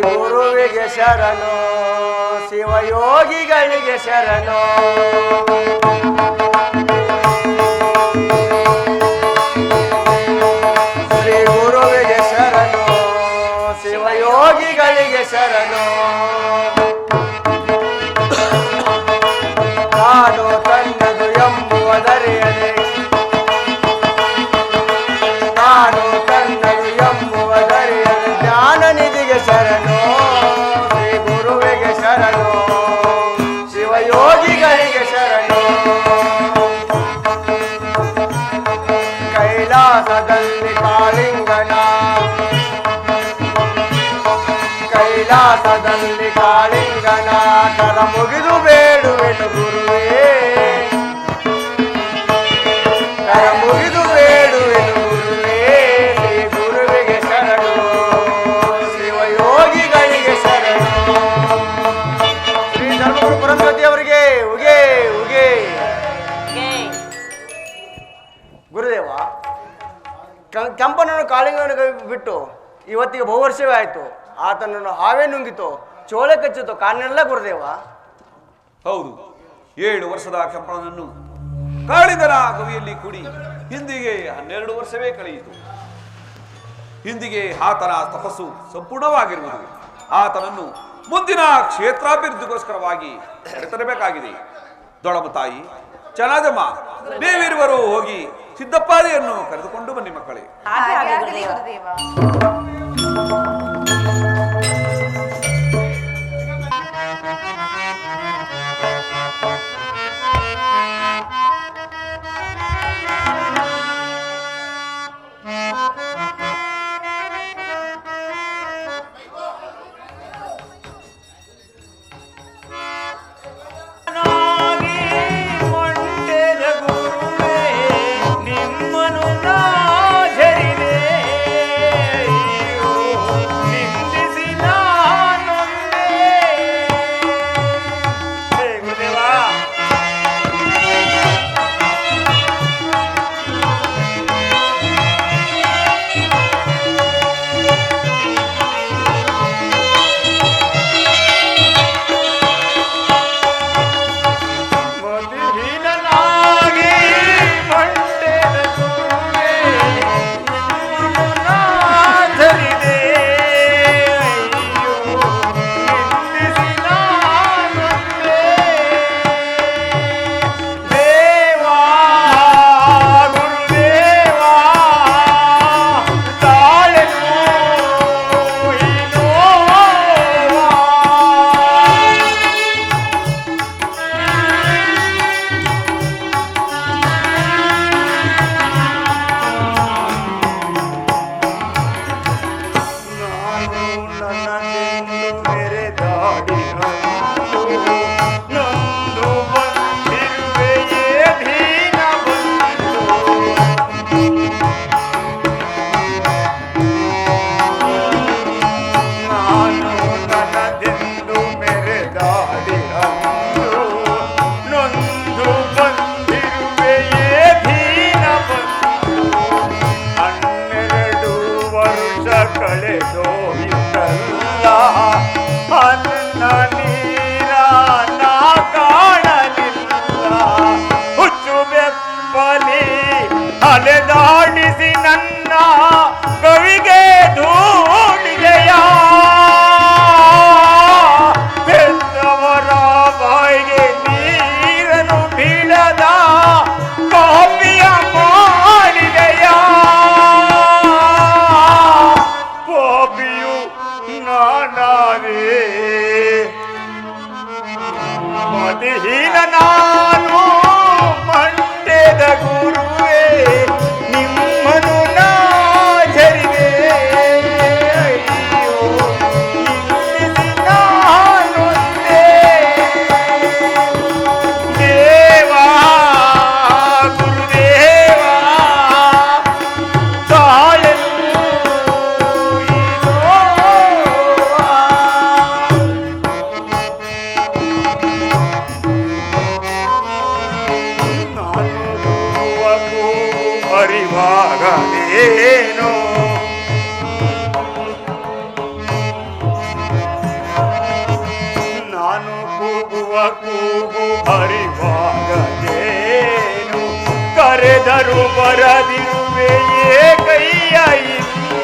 ಗುರುವಿಗೆ ಶರಣು, ಶಿವಯೋಗಿಗಳಿಗೆ ಶರಣು. ಶ್ರೀ ಗುರುವಿಗೆ ಶರಣು, ಶಿವಯೋಗಿಗಳಿಗೆ ಶರಣು. ತಾನು ತನ್ನದು ಎಂಬುವುದರಿಯದೆ, ತಾನು ತನ್ನದು ಎಂಬುವುದರಿಯದೆ ಜ್ಞಾನ ನಿಧಿಗೆ ಶರಣು. ಶ್ರೀ ಗುರುವಿಗೆ ಶರಣು, ಶಿವಯೋಗಿಗಳಿಗೆ ಶರಣು. ಕೈಲಾಸದಲ್ಲಿ ಕಾಳಿಂಗನ, ಕೈಲಾಸದಲ್ಲಿ ಕಾಳಿಂಗನ ಕರ ಮುಗಿದು ಬೇಡುವೆನು ಗುರುವೇ, ಕರ ಮುಗಿದು ಬೇಡುವೆನು ಗುರುವೇ. ಶ್ರೀ ಗುರುವಿಗೆ ಶರಣು, ಶಿವಯೋಗಿಗಳಿಗೆ ಶರಣು. ಶ್ರೀ ಧರ್ಮಗುರು ಪರಂಪತಿ ಅವರಿಗೆ ಉಗೆ ಉಗೆ. ಗುರುದೇವ, ಕೆಂಪನನ್ನು ಕಾಳಿಂಗನ ಬಿಟ್ಟು ಇವತ್ತಿಗೆ ಬಹುವರ್ಷವೇ ಆಯಿತು. ಆತನನ್ನು ಹಾವೇ ನುಂಗಿತು, ಚೋಳೆ ಕಚ್ಚಿತು, ಕಾರಣೆಲ್ಲ ಗುರುದೇವ. ಹೌದು, 7 ವರ್ಷದ ಕೆಂಪನನ್ನು ಕಾಳಿಂಗನ ಕವಿಯಲ್ಲಿ ಕೂಡಿ ಹಿಂದಿಗೆ 12 ವರ್ಷವೇ ಕಳೆಯಿತು. ಹಿಂದಿಗೆ ಆತನ ತಪಸ್ಸು ಸಂಪೂರ್ಣವಾಗಿರುವುದು. ಆತನನ್ನು ಮುಂದಿನ ಕ್ಷೇತ್ರಾಭಿವೃದ್ಧಿಗೋಸ್ಕರವಾಗಿ ಕರೆತರಬೇಕಾಗಿದೆ. ದೊಡಮ ತಾಯಿ ಚನಾದಮ್ಮ, ನೀವಿರುವರು ಹೋಗಿ ಸಿದ್ದಪ್ಪಾದಿಯನ್ನು ಕರೆದುಕೊಂಡು ಬನ್ನಿ ಮಕ್ಕಳೇ. ಅಲೆದಾಡಿಸಿ ನನ್ನ ಕವಿಗೆ ಧೂಳಿಗೆಯ ಬೆತ್ತವರ ಬಾಯಿಗೆ ನೀರನ್ನು ಬೀಳದ ಕಾಪಿಯ ಮಾಡಿದೆಯ ಕಾಪಿಯ ಕೂಗು ಹರಿವಾಗದೇನು ಕರೆದರು ಬರದಿರುವೆಯೇ ಕೈಯ ಇನ್ನು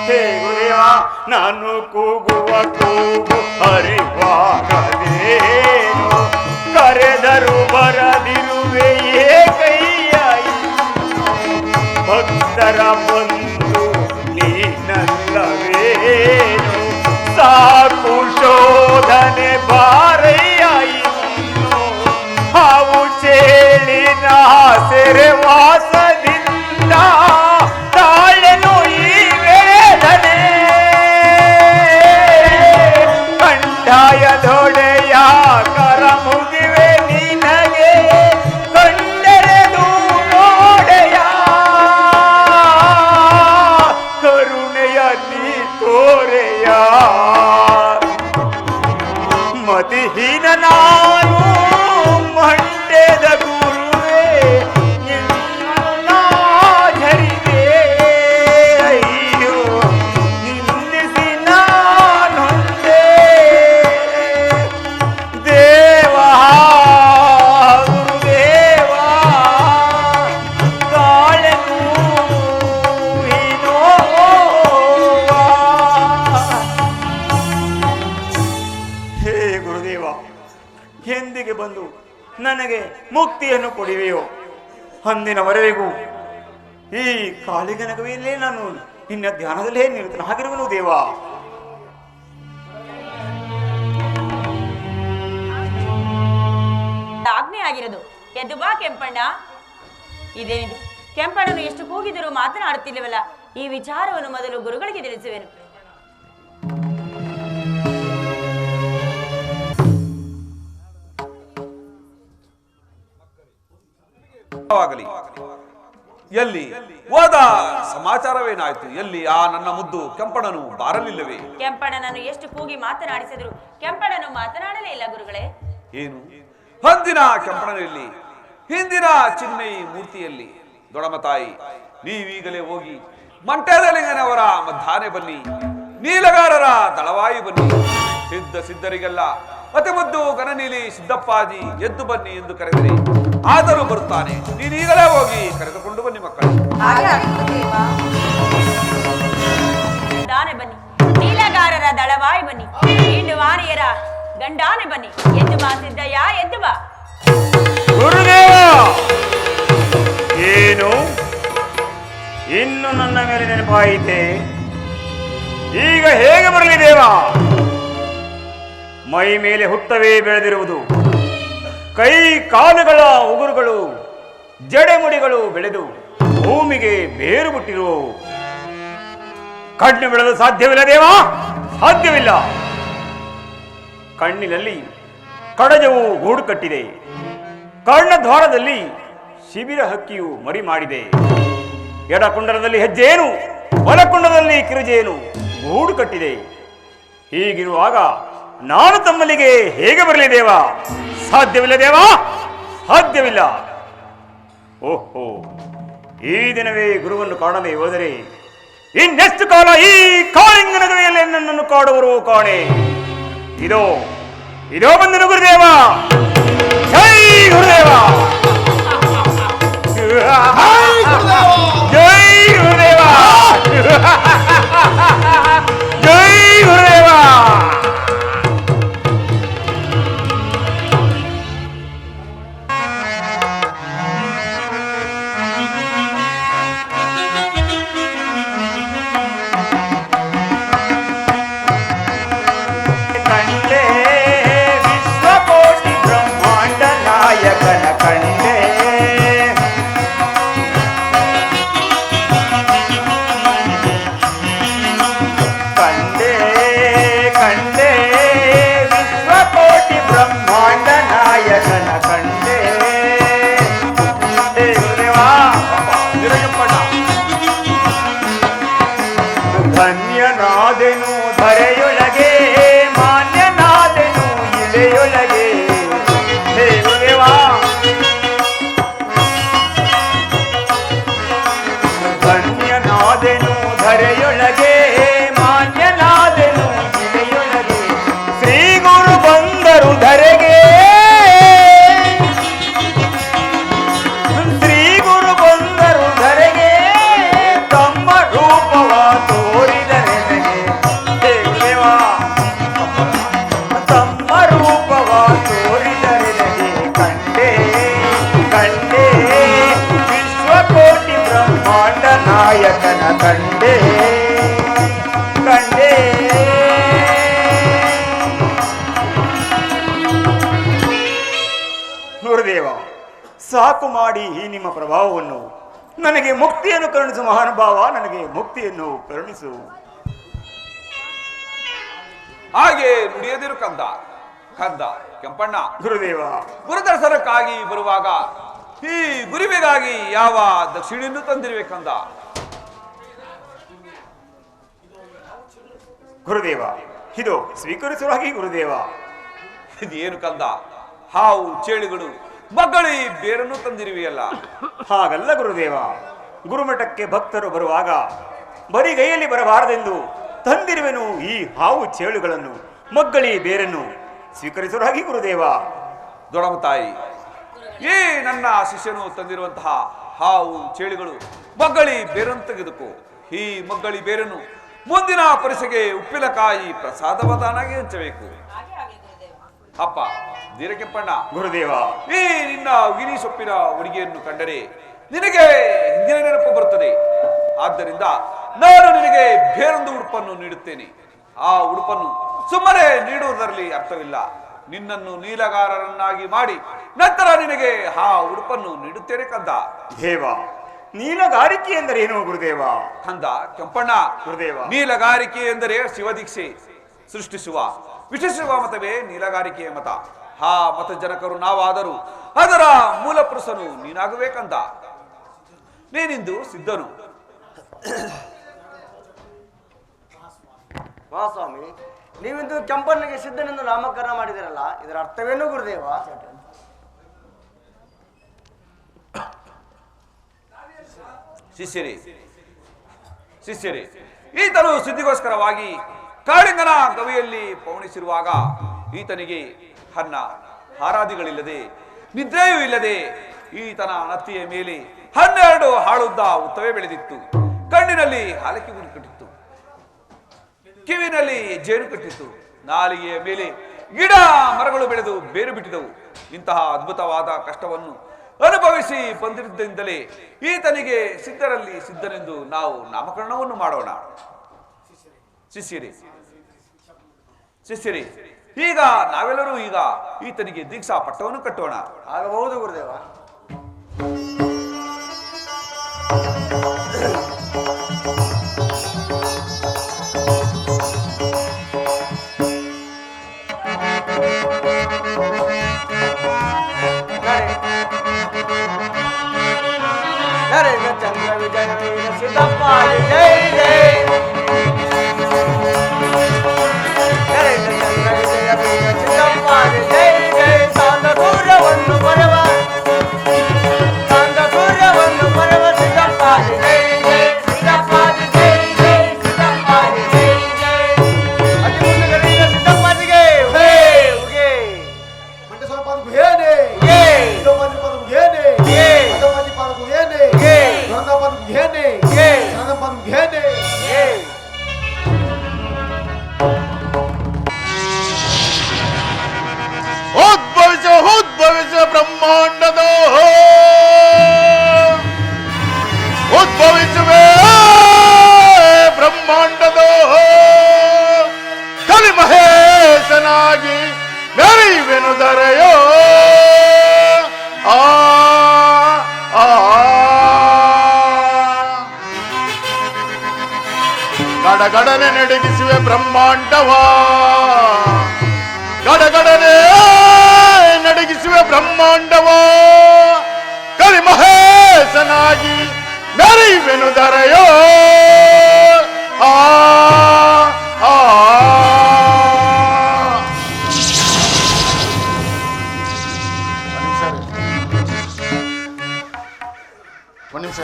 ಹೇ ಗುರುದೇವ ನಾನು ಕೂಗುವ ಕೂಗು ಹರಿವಾಗದೇನು ಕರೆದರು ಬರದಿರುವೆಯೇ ಕೈಯ ಭಕ್ತರ ಬಂದು ನೀನಲ್ಲವೇನು ಸಾಕು ಶೋಧನೆ ಬಾರಯ್ಯ ಇನ್ನು ಹಾವು ಚೇಳಿನ ಸೆರೆ ವಾಸದಿಂದ ತಾಳೆನು ಈ ವೇದನೆ ಕಂಠಾಯ ದೊಡೆಯ ಕರ ಮುಗಿವೆ ನಿನಗೆ ಕಂಡರೆದು ನೋಡೆಯ ಕರುಣೆಯ ನೀ ತೋರೆಯ ಮತಿಹೀನ ನಾನು ಮಂಡ್ಯದ ಗುರುವೇ ಝರಿದೆ ಅಯ್ಯೋ ನಿಲ್ಲಿಸಿ ನಾನೊಂದೇ ದೇವ ಗುರುದೇವ ತಾಳೆನು ಹೇ ಗುರುದೇವ ಎಂದಿಗೆ ಬಂದು ನನಗೆ ಮುಕ್ತಿಯನ್ನು ಕೊಡುವೆಯೋ ಅಂದಿನವರೆಗೂ ಈ ಕಾಳಿಗನಗವಿಯಲ್ಲೇ ನಾನು ನಿನ್ನ ಧ್ಯಾನದಲ್ಲೇ ನಿರತನ ಹಾಗಿರುವನು ದೇವ. ಆಜ್ಞೆ ಆಗಿರೋದು. ಎದ್ದು ಬಾ ಕೆಂಪಣ್ಣ. ಇದೇನಿದು? ಕೆಂಪಣ್ಣನು ಎಷ್ಟು ಕೂಗಿದರೂ ಮಾತನಾಡುತ್ತಿಲ್ಲವಲ್ಲ. ಈ ವಿಚಾರವನ್ನು ಮೊದಲು ಗುರುಗಳಿಗೆ ತಿಳಿಸುವೆನು. ಎಲ್ಲಿ ಹೋದ ಸಮಾಚಾರವೇನಾಯ್ತು? ಎಲ್ಲಿ ಆ ನನ್ನ ಮುದ್ದು ಕೆಂಪಣ್ಣನು ಬಾರಲಿಲ್ಲವೇ? ಕೆಂಪಣ್ಣನನ್ನು ಎಷ್ಟು ಕೂಗಿ ಮಾತನಾಡಿಸಿದ್ರು ಕೆಂಪಣ್ಣನು ಮಾತನಾಡಲೇ ಇಲ್ಲ ಗುರುಗಳೇ. ಏನು ಅಂದಿನ ಕೆಂಪಣ್ಣನಲ್ಲಿ ಹಿಂದಿನ ಚಿನ್ನೈ ಮೂರ್ತಿಯಲ್ಲಿ ದೊಡಮ ತಾಯಿ ನೀವೀಗಲೇ ಹೋಗಿ ಮಂಟೇದಲಿಂಗನವರ ಮಧ್ಯಾಹ್ನ ಬನ್ನಿ, ನೀಲಗಾರರ ದಳವಾಯಿ ಬನ್ನಿ, ಸಿದ್ಧರಿಗೆಲ್ಲ ಅತಿ ಮುದ್ದು ಗಣನೀಲಿ ಸಿದ್ದಪ್ಪಾಜಿ ಎದ್ದು ಬನ್ನಿ ಎಂದು ಕರೆದರೆ ಆದರೂ ಬರುತ್ತಾನೆ. ನೀನೀಗಲೇ ಹೋಗಿ ಕರೆದುಕೊಂಡು ಬನ್ನಿ ಮಕ್ಕಳು. ದಾನೆ ಬನ್ನಿ, ನೀಲಗಾರರ ದಳವಾಯಿ ಬನ್ನಿ, ಹಿಂಡು ವಾಣಿಯರ ಗಂಡಾನೆ ಬನ್ನಿ. ಎದ್ದು ಬಾ ಸಿದ್ದಯ್ಯ, ಎದ್ದು ಬಾ. ಗುರುದೇವ ಏನು ಇನ್ನು ನನ್ನ ಮೇಲೆ ನೆನಪಾಯಿತೆ? ಈಗ ಹೇಗೆ ಬರಲಿ ದೇವ? ಮೈ ಮೇಲೆ ಹುಟ್ಟವೇ ಬೆಳೆದಿರುವುದು, ಕೈ ಕಾಲುಗಳ ಉಗುರುಗಳು ಜಡೆಮುಡಿಗಳು ಬೆಳೆದು ಭೂಮಿಗೆ ಬೇರು ಬಿಟ್ಟಿರುವವು. ಕಣ್ಣು ಬೆಳೆದು ಸಾಧ್ಯವಿಲ್ಲ ದೇವ, ಸಾಧ್ಯವಿಲ್ಲ. ಕಣ್ಣಿನಲ್ಲಿ ಕಡಜವು ಗೂಡು ಕಟ್ಟಿದೆ, ಕರ್ಣದ್ವಾರದಲ್ಲಿ ಶಿಬಿರ ಹಕ್ಕಿಯು ಮರಿ ಮಾಡಿದೆ. ಎಡಕುಂಡಲದಲ್ಲಿ ಹೆಜ್ಜೆಯೇನು, ಬಲಕುಂಡದಲ್ಲಿ ಕಿರುಜೇನು ಗೂಡು ಕಟ್ಟಿದೆ. ಹೀಗಿರುವಾಗ ನಾನು ತಮ್ಮಲ್ಲಿಗೆ ಹೇಗೆ ಬರಲಿ ದೇವ? ಸಾಧ್ಯವಿಲ್ಲ ದೇವ, ಸಾಧ್ಯವಿಲ್ಲ. ಓಹೋ, ಈ ದಿನವೇ ಗುರುವನ್ನು ಕಾಣದೆ ಹೋದರೆ ಇನ್ನೆಷ್ಟು ಕಾಲ ಈ ಕಾಳಿಂಗನಗರಿಯಲ್ಲಿ ನನ್ನನ್ನು ಕಾಡುವರು ಕಾಣೆ. ಇದೋ ಇದೋ ಬಂದನು ಗುರುದೇವ. ಜೈ ಗುರುದೇವ, ಜೈ ಗುರುದೇವ, ಜೈ ಗುರುದೇವ. ಕಂಡೆ ವಿಶ್ವಕೋಟಿ ಬ್ರಹ್ಮಾಂಡ ನಾಯಕನ ಕಂಡೆ, ಕಂಡೆ ಕಂಡೆ ವಿಶ್ವಕೋಟಿ ಬ್ರಹ್ಮಾಂಡ ನಾಯಕನ ಕಂಡೆ. ಹೇ ಗುರುದೇವಾ, ಧನ್ಯನಾದೆನು ಧರೆಯೊಳಗೆ, ಮಾನ್ಯನಾದೆನು ಇಳೆಯೊಳಗೆ. ಧರೆಗೆ ಮಾನ್ಯನಾದೆನು ಇಳೆಯೊಳಗೆ ಶ್ರೀ ಗುರು ಬಂದರು ಧರೆಗೆ ಶ್ರೀ ಗುರು ಬಂದರು ಧರೆಗೆ ತಮ್ಮ ರೂಪವ ತೋರಿದರೆನಗೆ ದೇವ ತಮ್ಮ ರೂಪವ ತೋರಿದರೆನಗೆ ಕಂಡೆ ಕಂಡೆ ವಿಶ್ವಕೋಟಿ ಬ್ರಹ್ಮಾಂಡ ನಾಯಕನ ಕಂಡೆ ಕಂಡೆ ಗುರುದೇವ ಸಾಕು ಮಾಡಿ ಈ ನಿಮ್ಮ ಪ್ರಭಾವವನ್ನು ನನಗೆ ಮುಕ್ತಿಯನ್ನು ಕರುಣಿಸು ಮಹಾನುಭಾವ ನನಗೆ ಮುಕ್ತಿಯನ್ನು ಕರುಣಿಸು ಹಾಗೆ ನುಡಿಯದಿರು ಕಂದ ಕಂದ ಕೆಂಪಣ್ಣ. ಗುರುದೇವ ಗುರುದರ್ಶನಕ್ಕಾಗಿ ಬರುವಾಗ ಈ ಗುರುವಿಗಾಗಿ ಯಾವ ದಕ್ಷಿಣೆಯನ್ನು ತಂದಿರುವೆ ಕಂದ. ಗುರುದೇವ ಇದು ಸ್ವೀಕರಿಸುವಾಗಿ ಗುರುದೇವ. ಇದೇನು ಕಂದ, ಹಾವು ಚೇಳುಗಳು ಮಕ್ಕಳಿ ಬೇರನ್ನು ತಂದಿರುವೆಯಲ್ಲ. ಹಾಗಲ್ಲ ಗುರುದೇವ, ಗುರುಮಠಕ್ಕೆ ಭಕ್ತರು ಬರುವಾಗ ಬರಿಗೈಯಲ್ಲಿ ಬರಬಾರದೆಂದು ತಂದಿರುವೆನು ಈ ಹಾವು ಚೇಳುಗಳನ್ನು ಮಗ್ಗಳಿ ಬೇರನ್ನು ಸ್ವೀಕರಿಸುವಾಗಿ ಗುರುದೇವ. ದೊಡಮ ತಾಯಿ, ಈ ನನ್ನ ಶಿಷ್ಯನು ತಂದಿರುವಂತಹ ಹಾವು ಚೇಳುಗಳು ಮಗ್ಗಳಿ ಬೇರನ್ನು ತೆಗೆದುಕೋ. ಈ ಮಗ್ಗಳಿ ಬೇರನ್ನು ಮುಂದಿನ ಪರಿಸೆಗೆ ಉಪ್ಪಿನಕಾಯಿ ಪ್ರಸಾದವದಾನಾಗಿ ಹಂಚಬೇಕು. ಅಪ್ಪ ದೀರಕೆಂಪಣ್ಣ, ಗುರುದೇವ ಈ ನಿನ್ನ ಉಗಿರಿ ಸೊಪ್ಪಿನ ಹುಡುಗಿಯನ್ನು ಕಂಡರೆ ನಿನಗೆ ಹಿಂದಿನ ನೆನಪು ಬರುತ್ತದೆ. ಆದ್ದರಿಂದ ನಾನು ನಿನಗೆ ಬೇರೊಂದು ಉಡುಪನ್ನು ನೀಡುತ್ತೇನೆ. ಆ ಉಡುಪನ್ನು ಸುಮ್ಮನೆ ನೀಡುವುದರಲ್ಲಿ ಅರ್ಥವಿಲ್ಲ. ನಿನ್ನನ್ನು ನೀಲಗಾರರನ್ನಾಗಿ ಮಾಡಿ ನಂತರ ನಿನಗೆ ಆ ಉಡುಪನ್ನು ನೀಡುತ್ತೇನೆ ಕಂದ. ದೇವ, ನೀಲಗಾರಿಕೆ ಎಂದರೆ ಏನು ಗುರುದೇವ? ಕಂದ ಕೆಂಪಣ್ಣ, ಗುರುದೇವ, ನೀಲಗಾರಿಕೆ ಎಂದರೆ ಶಿವದೀಕ್ಷೆ ಸೃಷ್ಟಿಸುವ ವಿಶಿಸುವ ಮತವೇ ನೀಲಗಾರಿಕೆಯ ಮತ. ಆ ಮತ ಜನಕರು ನಾವಾದರೂ ಅದರ ಮೂಲ ಪುರುಷನು ನೀನಾಗಬೇಕಂದ. ನೀನಿಂದು ಸಿದ್ಧನು. ಮಹಾಸ್ವಾಮಿ, ನೀವಿಂದು ಕೆಂಪಣ್ಣಗೆ ಸಿದ್ಧನೆಂದು ನಾಮಕರಣ ಮಾಡಿದಿರಲ್ಲ, ಇದರ ಅರ್ಥವೇನು ಗುರುದೇವ? ಶಿಷ್ಯರೇ, ಈತನು ಸಿದ್ಧಿಗೋಸ್ಕರವಾಗಿ ಕಾಳಿಂಗನ ಗವಿಯಲ್ಲಿ ಪವಣಿಸಿರುವಾಗ ಈತನಿಗೆ ಅನ್ನ ಹಾರಾದಿಗಳಿಲ್ಲದೆ ನಿದ್ರೆಯೂ ಇಲ್ಲದೆ ಈತನ ನತ್ತಿಯ ಮೇಲೆ 12 ಹಾಳುದ್ದ ಉತ್ತವೇ ಬೆಳೆದಿತ್ತು. ಕಣ್ಣಿನಲ್ಲಿ ಹಾಲಕ್ಕಿ ಗುರಿ ಕಟ್ಟಿತ್ತು, ಕಿವಿನಲ್ಲಿ ಜೇನು ಕಟ್ಟಿತ್ತು, ನಾಲಿಗೆಯ ಮೇಲೆ ಗಿಡ ಮರಗಳು ಬೆಳೆದು ಬೇರು ಬಿಟ್ಟಿದವು. ಇಂತಹ ಅದ್ಭುತವಾದ ಕಷ್ಟವನ್ನು ಅನುಭವಿಸಿ ಬಂದಿದ್ದರಿಂದಲೇ ಈತನಿಗೆ ಸಿದ್ಧರಲ್ಲಿ ಸಿದ್ಧನೆಂದು ನಾವು ನಾಮಕರಣವನ್ನು ಮಾಡೋಣ. ಶಿಷ್ಯರೇ, ಈಗ ನಾವೆಲ್ಲರೂ ಈಗ ಈತನಿಗೆ ದೀಕ್ಷಾ ಪಟ್ಟವನ್ನು ಕಟ್ಟೋಣ. ಆಗಬಹುದು ಗುರುದೇವ. ಚಂದ್ರ ವಿಜಯ ಸಿದ್ದಪ್ಪ ಜೈ ಜೈ. ಚಂದ್ರ ವಿಜಯ ಸಿದ್ದಪ್ಪ ಜೈ ಜೈ. ಸಾಂದ ಸೂರ್ಯವನ್ನು ಬರವ ಸಿದ್ದಪ್ಪ ಜೈ ಜೈ. ಸಿದ್ದಪ್ಪ ಜೈ ಜೈ. ಸಿದ್ದಪ್ಪ ಜೈ ಜೈ. ಅತಿ ಮುಂದಗಡೆಯ ಸಿದ್ದಪ್ಪನಿಗೆ ಉಗೆ ಉಗೆ. ಉದ್ಭವಿಸ ಬ್ರಹ್ಮಾಂಡದ ಉದ್ಭವಿಸುವೆ ಬ್ರಹ್ಮಾಂಡದ ಕಲಿ ಮಹೇಶನಾಗಿ ಮೆರೆಯುವೆನು ಧರೆಯೋ. ಗಡಗಡನೆ ನಡಗಿಸುವೆ ಬ್ರಹ್ಮಾಂಡವ, ಗಡಗಡನೆ ನಡಗಿಸುವೆ ಬ್ರಹ್ಮಾಂಡವ, ಕಲಿ ಮಹೇಶನಾಗಿ ಮೆರೆಯುವೆನು ಧರೆಯೋ. ಒಂದು ನಿಮಿಷ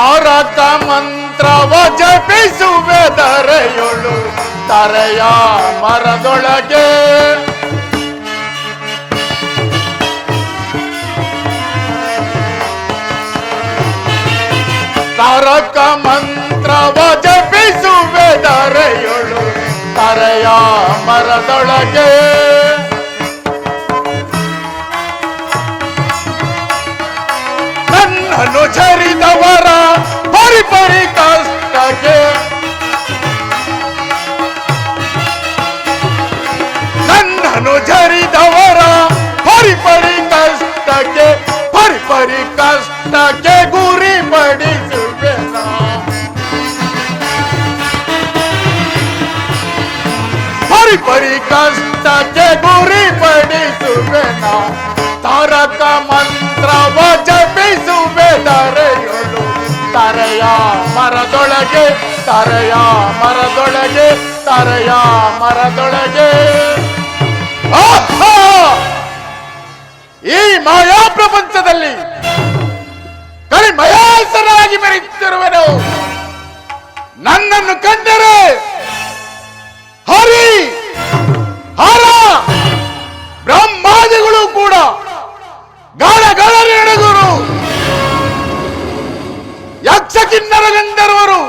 ತಾರಕ ಮಂತ್ರವ ಜಪಿಸುವೆ ಧರೆಯೊಳು ತರೆಯ ಮರದೊಳಗೆ. ತಾರಕ ಮಂತ್ರವ ಜಪಿಸುವೆ ಧರೆಯೊಳು ತರೆಯ ಮರದೊಳಗೆ. ನನ್ನನ್ನು ಝರಿದವರ ಪರಿಪರಿ ಕಷ್ಟಕ್ಕೆ, ನನ್ನನ್ನು ಝರಿದವರ ಪರಿಪರಿ ಕಷ್ಟಕ್ಕೆ, ಪರಿಪರಿ ಕಷ್ಟಕ್ಕೆ ಗುರಿ ಪಡಿಸುವೆ ನಾ. ಪರಿಪರಿ ಕಷ್ಟಕ್ಕೆ ಗುರಿ ಪಡಿಸುವೆ ನಾ. ತಾರಕ ಮಂತ್ರವ ಜಪಿಸುವೆ ಧರೆಯೊಳು ತರೆಯ ಮರದೊಳಗೆ, ತರೆಯ ಮರದೊಳಗೆ, ತರೆಯ ಮರದೊಳಗೆ. ಆಹಾ! ಈ ಮಾಯಾ ಪ್ರಪಂಚದಲ್ಲಿ ಕರಿಮಯಾಸನಾಗಿ ಮೆರೆಯುತ್ತಿರುವೆನು. ನನ್ನನ್ನು ಕಂಡರೆ ಹರಿ ಹರ ಬ್ರಹ್ಮಾದಿಗಳು ಕೂಡ ಗಾಢ ನಡುಗುರು. ಯಕ್ಷ ಕಿನ್ನರ ಗಂಧರ್ವರು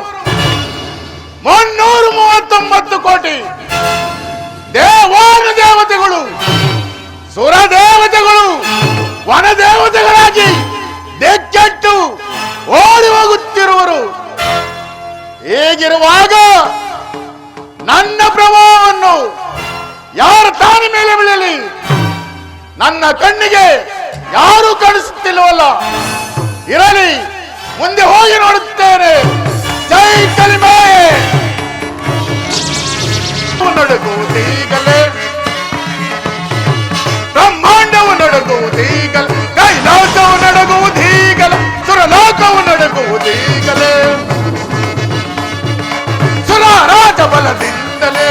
339 ಕೋಟಿ ದೇವಾನ ದೇವತೆಗಳು, ಸುರ ದೇವತೆಗಳು, ವನ ದೇವತೆಗಳಾಗಿ ಬೆಚ್ಚಟ್ಟು ಓಡಿ ಹೋಗುತ್ತಿರುವರು. ಹೀಗಿರುವಾಗ ನನ್ನ ಪ್ರಭಾವವನ್ನು ಯಾರ ತಾನ ಮೇಲೆ ಬೀಳಲಿ? ನನ್ನ ಕಣ್ಣಿಗೆ ಯಾರು ಕಾಣಿಸುತ್ತಿಲ್ಲವಲ್ಲ. ಇರಲಿ, ಮುಂದೆ ಹೋಗಿ ನೋಡುತ್ತೇನೆ. ಜೈ ಕಲಿಮಾಯೆ. ನಡುಗುವುದೀಗಲೇ ಬ್ರಹ್ಮಾಂಡವು ನಡುಗುವುದೀಗಲೇ, ಕೈಲಾಸವು ನಡುಗುವುದೀಗಲೇ, ಸುರಲೋಕವು ನಡುಗುವುದೀಗಲೇ. ಸುರರಾಜ ಬಲದಿಂದಲೇ,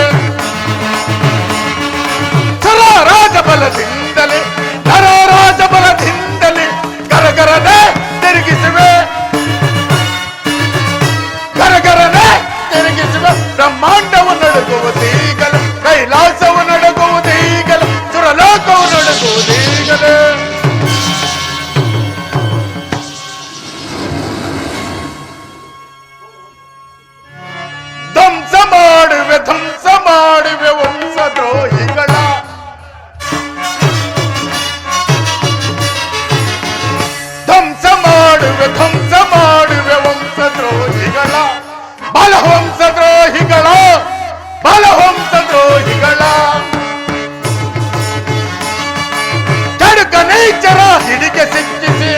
ಸುರರಾಜ ಬಲದಿಂದಲೇ, ನರರಾಜ ಬಲದಿಂದಲೇ ಗರಗರನೆ ತಿರುಗಿಸುವೆ, ಗರಗರನೆ ತಿರುಗಿಸುವೆ. ಬ್ರಹ್ಮಾಂಡವು ನಡುಗುವುದೀಗಲೇ, ಕೈಲಾಸವು ನಡುಗುವುದೀಗಲೇ, ಸುರಲೋಕವು ನಡುಗುವುದೀಗಲೇ. ಧ್ವಂಸ ಮಾಡುವೆ, ಧ್ವಂಸ ಮಾಡುವೆ ವಂಶದ್ರೋಹಿಗಳ. ಧ್ವಂಸ ಮಾಡುವೆ, ಧ್ವಂಸ ಮಾಡುವೆ ವಂಶದ್ರೋಹಿಗಳ, ಬಲವಂಶದ್ರೋಹಿಗಳ, ಬಲವಂಶದ್ರೋಹಿಗಳ. ಕೆಡುಕ ನೈಚರ ಹಿಡಿಗೆ ಸಿಕ್ಕಿಸಿ,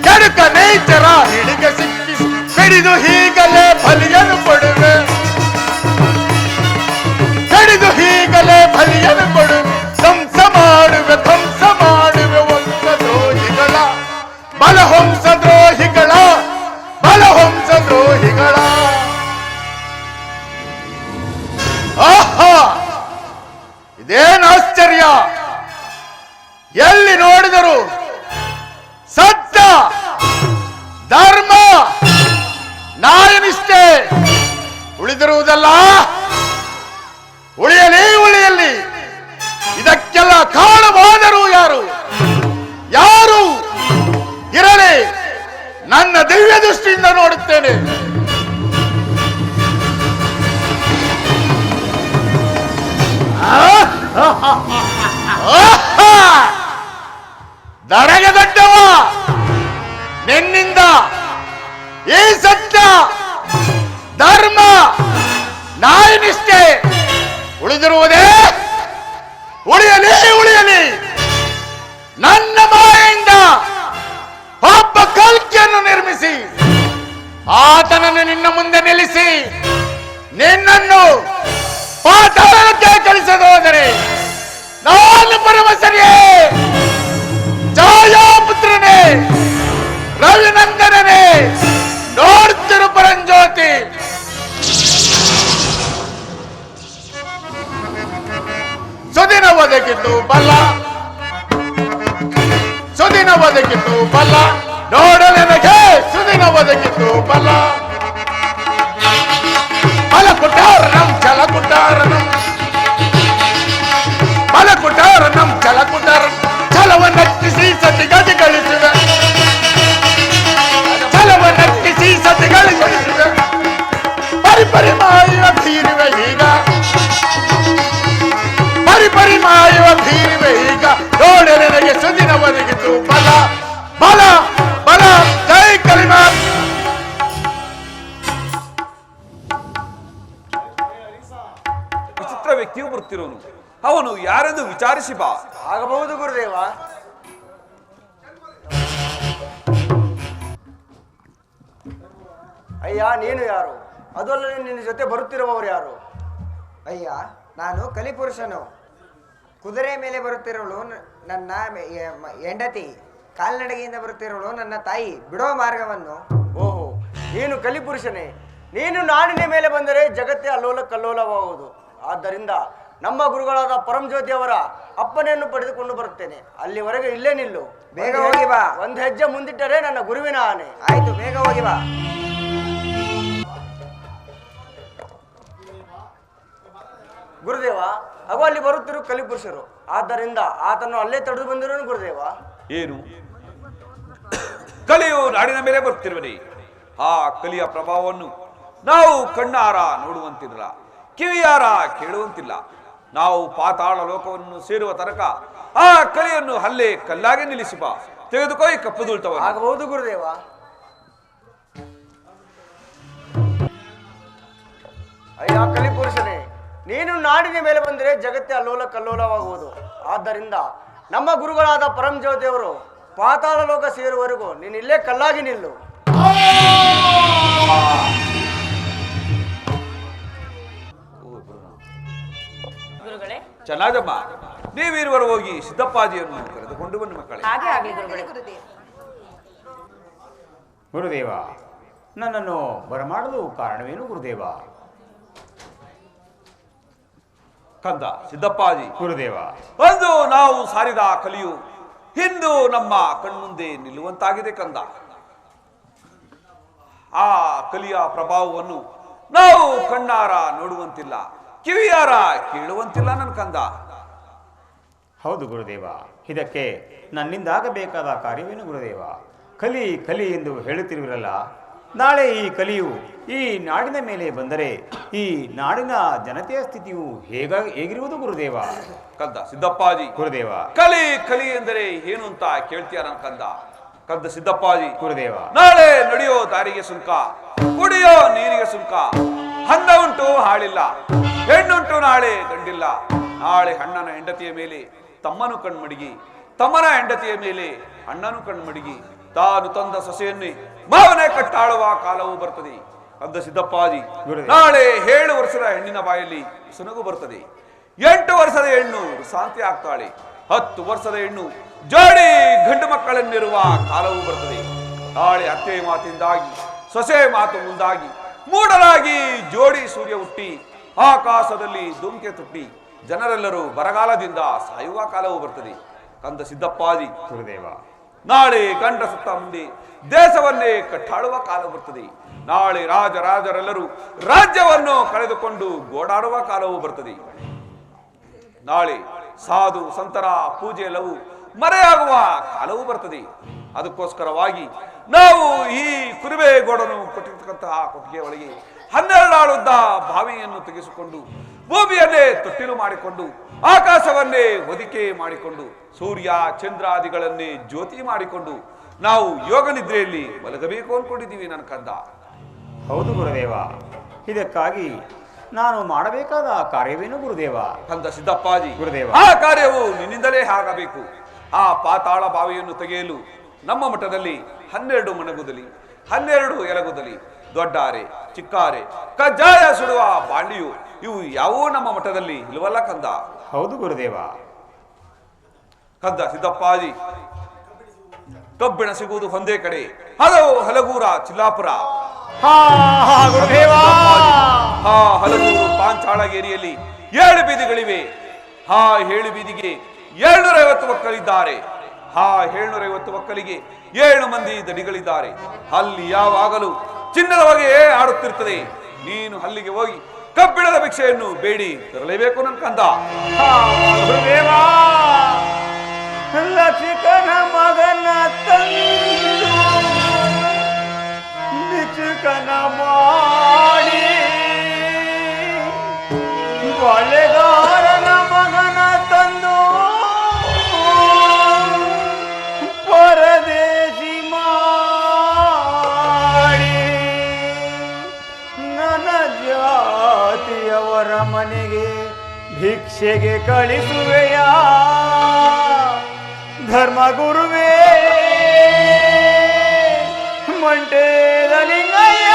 ಕೆಡುಕ ನೈಚರ ಹಿಡಿಗೆ ಸಿಕ್ಕಿಸಿ ಹಿಡಿದು ಹೀಗಲೇ ಬಲಿಯನ್ನು ಕೊಡುವೆ, ಹಿಡಿದು ಹೀಗಲೇ ಬಲಿಯನ್ನು ಕೊಡುವೆ. ಧ್ವಂಸ ಮಾಡುವೆ, ಧ್ವಂಸ ಮಾಡುವೆ ವಂಶದ್ರೋಹಿಗಳ, ಬಲವಂಶದ್ರೋಹಿಗಳ, ಬಲವಂಶದ್ರೋಹಿಗಳ. ಆಹಾ! ಇದೇನು ಆಶ್ಚರ್ಯ! ಎಲ್ಲಿ ನೋಡಿದರು ಸತ್ಯ, ಧರ್ಮ, ನ್ಯಾಯನಿಷ್ಠೆ ಉಳಿದಿರುವುದಲ್ಲ. ಉಳಿಯಲಿ, ಉಳಿಯಲಿ. ಇದಕ್ಕೆಲ್ಲ ಕಾರಣವಾದರೂ ಯಾರು? ಯಾರು ಇರಲಿ, ನನ್ನ ದಿವ್ಯ ದೃಷ್ಟಿಯಿಂದ ನೋಡುತ್ತೇನೆ. ದಡಗದಡ್ಡವ, ನಿನ್ನಿಂದ ಈ ಸತ್ಯ, ಧರ್ಮ, ನ್ಯಾಯನಿಷ್ಠೆ ಉಳಿದಿರುವುದೇ? ಉಳಿಯಲಿ, ಉಳಿಯಲಿ. ನನ್ನ ಮಾಯೆಯಿಂದ ಒಬ್ಬ ಕಲ್ಕಿಯನ್ನು ನಿರ್ಮಿಸಿ ಆತನನ್ನು ನಿನ್ನ ಮುಂದೆ ನಿಲ್ಲಿಸಿ ನಿನ್ನನ್ನು ಪಾತಾಳಕ್ಕೆ ಕಳಿಸದೋದರೆ ನಾನು ಪರಮಸರಿಯೇ, ಛಾಯಾಪುತ್ರನೇ, ರವಿನಂದನನೇ, ನೋಡ್ತಿರು ಪರಂಜ್ಯೋತಿ. ಸುದಿನ ಒದಗಿದ್ದು ಬಲ್ಲ, ಸುದಿನ ಒದಗಿದ್ದು ಬಲ್ಲ, ನೋಡಲೆನಗೆ ದಿನ ಒದಗಿತು ಬಲ ಬಲ ಬಲ. ಜೈ ಕಲಿಮಾ. ವಿಚಿತ್ರ ವ್ಯಕ್ತಿಯು ಬರುತ್ತಿರೋನು, ಅವನು ಯಾರೆಂದು ವಿಚಾರಿಸಿ ಬಾ. ಆಗಬಹುದು ಗುರುದೇವ. ಅಯ್ಯ, ನೀನು ಯಾರು? ಅದಲ್ಲದೆ ನಿನ್ನ ಜೊತೆ ಬರುತ್ತಿರುವವರು ಯಾರು? ಅಯ್ಯ, ನಾನು ಕಲಿಪುರುಷನು. ಕುದುರೆ ಮೇಲೆ ಬರುತ್ತಿರೋಳು ನನ್ನ ಹೆಂಡತಿ, ಕಾಲ್ನಡಿಗೆಯಿಂದ ಬರುತ್ತಿರೋಳು ನನ್ನ ತಾಯಿ. ಬಿಡೋ ಮಾರ್ಗವನ್ನು. ಓಹೋ, ನೀನು ಕಲಿಪುರುಷನೇ. ನೀನು ನಾಡಿನ ಮೇಲೆ ಬಂದರೆ ಜಗತ್ತೇ ಅಲ್ಲೋಲ ಕಲ್ಲೋಲವಾಗುವುದು. ಆದ್ದರಿಂದ ನಮ್ಮ ಗುರುಗಳಾದ ಪರಂಜ್ಯೋತಿ ಅವರ ಅಪ್ಪನೆಯನ್ನು ಪಡೆದುಕೊಂಡು ಬರುತ್ತೇನೆ. ಅಲ್ಲಿವರೆಗೆ ಇಲ್ಲೇ ನಿಲ್ಲು. ಬೇಗ ಹೋಗಿ ಬಾ. ಒಂದು ಹೆಜ್ಜೆ ಮುಂದಿಟ್ಟರೆ ನನ್ನ ಗುರುವಿನ ಆನೆ. ಆಯ್ತು, ಬೇಗ ಹೋಗಿ ಬಾ. ಗುರುದೇವ, ಅವ ಅಲ್ಲಿ ಬರುತ್ತಿರು ಕಲಿಪುರುಷರು. ಆದ್ದರಿಂದ ಆತನು ಅಲ್ಲೇ ತಡೆದು ಬಂದಿರೋನು ಗುರುದೇವ. ಏನು ಕಲಿಯು ನಾಡಿನ ಮೇಲೆ ಬರುತ್ತಿರುವನೆ? ಆ ಕಲಿಯ ಪ್ರಭಾವವನ್ನು ನಾವು ಕಣ್ಣಾರ ನೋಡುವಂತಿಲ್ಲ, ಕಿವಿಯಾರ ಕೇಳುವಂತಿಲ್ಲ. ನಾವು ಪಾತಾಳ ಲೋಕವನ್ನು ಸೇರುವ ತನಕ ಆ ಕಲಿಯನ್ನು ಹಲ್ಲೆ ಕಲ್ಲಾಗಿ ನಿಲ್ಲಿಸಿ ಬಾ. ತೆಗೆದುಕೋ ಈ ಕಪ್ಪುದುಳ್ತವ. ಆಗಬಹುದು ಗುರುದೇವ. ಅಯ್ಯ ಕಲಿಪುರುಷನೇ, ನೀನು ನಾಡಿನ ಮೇಲೆ ಬಂದರೆ ಜಗತ್ತೇ ಅಲ್ಲೋಲ ಕಲ್ಲೋಲವಾಗುವುದು. ಆದ್ದರಿಂದ ನಮ್ಮ ಗುರುಗಳಾದ ಪರಂಜ್ಯೋತಿಯವರು ಪಾತಾಳ ಲೋಕ ಸೇರುವವರೆಗೂ ನೀನು ಇಲ್ಲೇ ಕಲ್ಲಾಗಿ ನಿಲ್ಲು. ಗುರುಗಳೇ, ಚೆನ್ನಾಗಮ್ಮ, ನೀವಿರುವರು ಹೋಗಿ ಸಿದ್ದಪ್ಪಾಜಿಯನ್ನು ಕರೆದುಕೊಂಡು ಬನ್ನಿ ಮಕ್ಕಳೇ. ಹಾಗೆ ಆಗಲಿ ಗುರುಗಳೇ. ಗುರುದೇವ, ನನ್ನನ್ನು ಬರಮಾಡಲು ಕಾರಣವೇನು ಗುರುದೇವ? ಕಂದ ಸಿದ್ದಪ್ಪಾಜಿ, ಗುರುದೇವ, ಒಂದು ನಾವು ಸಾರಿದ ಕಲಿಯು ಇಂದು ನಮ್ಮ ಕಣ್ಮುಂದೆ ನಿಲ್ಲುವಂತಾಗಿದೆ ಕಂದ. ಆ ಕಲಿಯ ಪ್ರಭಾವವನ್ನು ನಾವು ಕಣ್ಣಾರ ನೋಡುವಂತಿಲ್ಲ, ಕಿವಿಯಾರ ಕೇಳುವಂತಿಲ್ಲ ನನ್ನ ಕಂದ. ಹೌದು ಗುರುದೇವ, ಇದಕ್ಕೆ ನನ್ನಿಂದಾಗಬೇಕಾದ ಕಾರ್ಯವೇನು ಗುರುದೇವ? ಕಲಿ ಕಲಿ ಎಂದು ಹೇಳುತ್ತಿರುವಿರಲ್ಲ, ನಾಳೆ ಈ ಕಲಿಯು ಈ ನಾಡಿನ ಮೇಲೆ ಬಂದರೆ ಈ ನಾಡಿನ ಜನತೆಯ ಸ್ಥಿತಿಯು ಹೇಗಿರುವುದು ಗುರುದೇವ? ಕಂದ ಸಿದ್ದಪ್ಪಾಜಿ, ಗುರುದೇವ, ಕಲಿ ಕಲಿ ಎಂದರೆ ಏನು ಅಂತ ಕೇಳ್ತೀಯ ನನ್ನ ಕಂದ. ಕಂದ ಸಿದ್ದಪ್ಪಾಜಿ, ಗುರುದೇವ, ನಾಳೆ ನಡೆಯೋ ದಾರಿಗೆ ಸುಂಕ, ಕುಡಿಯೋ ನೀರಿಗೆ ಸುಂಕ. ಹಣ್ಣ ಉಂಟು ಹಾಳಿಲ್ಲ, ಹೆಣ್ಣುಂಟು ನಾಳೆ ಗಂಡಿಲ್ಲ. ನಾಳೆ ಅಣ್ಣನ ಹೆಂಡತಿಯ ಮೇಲೆ ತಮ್ಮನು ಕಣ್ಮಡಿಗಿ, ತಮ್ಮನ ಹೆಂಡತಿಯ ಮೇಲೆ ಅಣ್ಣನು ಕಣ್ಮಡಿಗಿ, ತಾನು ತಂದ ಸೊಸೆಯನ್ನೇ ಮಾವನೇ ಕಟ್ಟಾಳುವ ಕಾಲವು ಬರ್ತದೆ. ಕಂದ ಸಿದ್ದಪ್ಪಾಜಿ, ನಾಳೆ 7 ವರ್ಷದ ಹೆಣ್ಣಿನ ಬಾಯಲ್ಲಿ ಸುನಗು ಬರ್ತದೆ. 8 ವರ್ಷದ ಹೆಣ್ಣು ಶಾಂತಿ ಆಗ್ತಾಳೆ. 10 ವರ್ಷದ ಹೆಣ್ಣು ಜೋಡಿ ಗಂಡು ಮಕ್ಕಳನ್ನಿರುವ ಕಾಲವು ಬರ್ತದೆ. ನಾಳೆ ಅತ್ತೆ ಮಾತಿಂದಾಗಿ ಸೊಸೆ ಮಾತು ಮುಂದಾಗಿ ಮೂಡಲಾಗಿ ಜೋಡಿ ಸೂರ್ಯ ಹುಟ್ಟಿ ಆಕಾಶದಲ್ಲಿ ಧೂಮ್ಕೆ ತುಟ್ಟಿ ಜನರೆಲ್ಲರೂ ಬರಗಾಲದಿಂದ ಸಾಯುವ ಕಾಲವು ಬರ್ತದೆ. ಕಂದ ಸಿದ್ದಪ್ಪಾಜಿ, ಗುರುದೇವ, ನಾಳೆ ಗಂಡ ಸುತ್ತ ಮುಂದೆ ದೇಶವನ್ನೇ ಕಟ್ಟಾಳುವ ಕಾಲ ಬರ್ತದೆ. ನಾಳೆ ರಾಜರೆಲ್ಲರೂ ರಾಜ್ಯವನ್ನು ಕಳೆದುಕೊಂಡು ಗೋಡಾಡುವ ಕಾಲವು ಬರ್ತದೆ. ನಾಳೆ ಸಾಧು ಸಂತರ ಪೂಜೆ ಎಲ್ಲವೂ ಮರೆಯಾಗುವ ಕಾಲವು ಬರ್ತದೆ. ಅದಕ್ಕೋಸ್ಕರವಾಗಿ ನಾವು ಈ ಕುರುಬೇಗೌಡನು ಕೊಟ್ಟಿರ್ತಕ್ಕಂತಹ ಕೊಟ್ಟಿಗೆ ಒಳಗೆ 12 ಆಳುದ್ದ ಬಾವಿಯನ್ನು ತೆಗೆಸಿಕೊಂಡು ಭೂಮಿಯನ್ನೇ ತೊಟ್ಟಿಲು ಮಾಡಿಕೊಂಡು ಆಕಾಶವನ್ನೇ ಹೊದಿಕೆ ಮಾಡಿಕೊಂಡು ಸೂರ್ಯ ಚಂದ್ರಾದಿಗಳನ್ನೇ ಜ್ಯೋತಿ ಮಾಡಿಕೊಂಡು ನಾವು ಯೋಗ ನಿದ್ರೆಯಲ್ಲಿ ಮಲಗಬೇಕು ಅನ್ಕೊಂಡಿದ್ದೀವಿ ನನ್ನ ಕಂದ. ಹೌದು ಗುರುದೇವ, ಇದಕ್ಕಾಗಿ ನಾನು ಮಾಡಬೇಕಾದ ಕಾರ್ಯವೇನು ಗುರುದೇವ? ಕಂದ ಸಿದ್ದಪ್ಪಾಜಿ, ಗುರುದೇವ, ಆ ಕಾರ್ಯವು ನಿನ್ನಿಂದಲೇ ಆಗಬೇಕು. ಆ ಪಾತಾಳ ಬಾವಿಯನ್ನು ತೆಗೆಯಲು ನಮ್ಮ ಮಠದಲ್ಲಿ 12 ಮಣಗುದಲಿ, 12 ಎಲಗುದಲಿ, ದೊಡ್ಡಾರೆ, ಚಿಕ್ಕಾರೆ, ಕಜ್ಜಾಯ ಸುಡುವ ಬಾಂಡಿಯು ಇವು ಯಾವುವು ನಮ್ಮ ಮಠದಲ್ಲಿ ಇಲ್ವಲ್ಲ ಕಂದ. ಹೌದು ಗುರುದೇವ. ಕಂದ ಸಿದ್ದಪ್ಪಾಜಿ, ಕಬ್ಬಿಣ ಸಿಗುವುದು ಒಂದೇ ಕಡೆ, ಅದು ಹಲಗೂರ ಚಿಲ್ಲಾಪುರ. ಹಲಗೂರು ಪಾಂಚಾಳಗೇರಿಯಲ್ಲಿ 7 ಬೀದಿಗಳಿವೆ. 7 ಬೀದಿಗೆ 750 ಒಕ್ಕಲಿದ್ದಾರೆ. 750 ಒಕ್ಕಲಿಗೆ 7 ಮಂದಿ ದಡಿಗಳಿದ್ದಾರೆ. ಅಲ್ಲಿ ಯಾವಾಗಲೂ ಚಿನ್ನದ ಹೊಗೆಯೇ ಆಡುತ್ತಿರ್ತದೆ. ನೀನು ಅಲ್ಲಿಗೆ ಹೋಗಿ ಕಬ್ಬಿಣದ ಭಿಕ್ಷೆಯನ್ನು ಬೇಡಿ ತರಲೇಬೇಕು ನನ್ನ ಕಂದ. ಲಕ್ಷಿಕನ ಮಗನ ತಂದು ನಿಚುಕನ ಮಾಡಿ ಕೊಲೆಗಾರನ ಮಗನ ತಂದು ಜಾತಿಯವರ ಮನೆಗೆ ಭಿಕ್ಷೆಗೆ ಕಳಿಸುವೆಯ ಧರ್ಮಗುರುವೇ ಮಂಟೇದ ಲಿಂಗಯ್ಯ.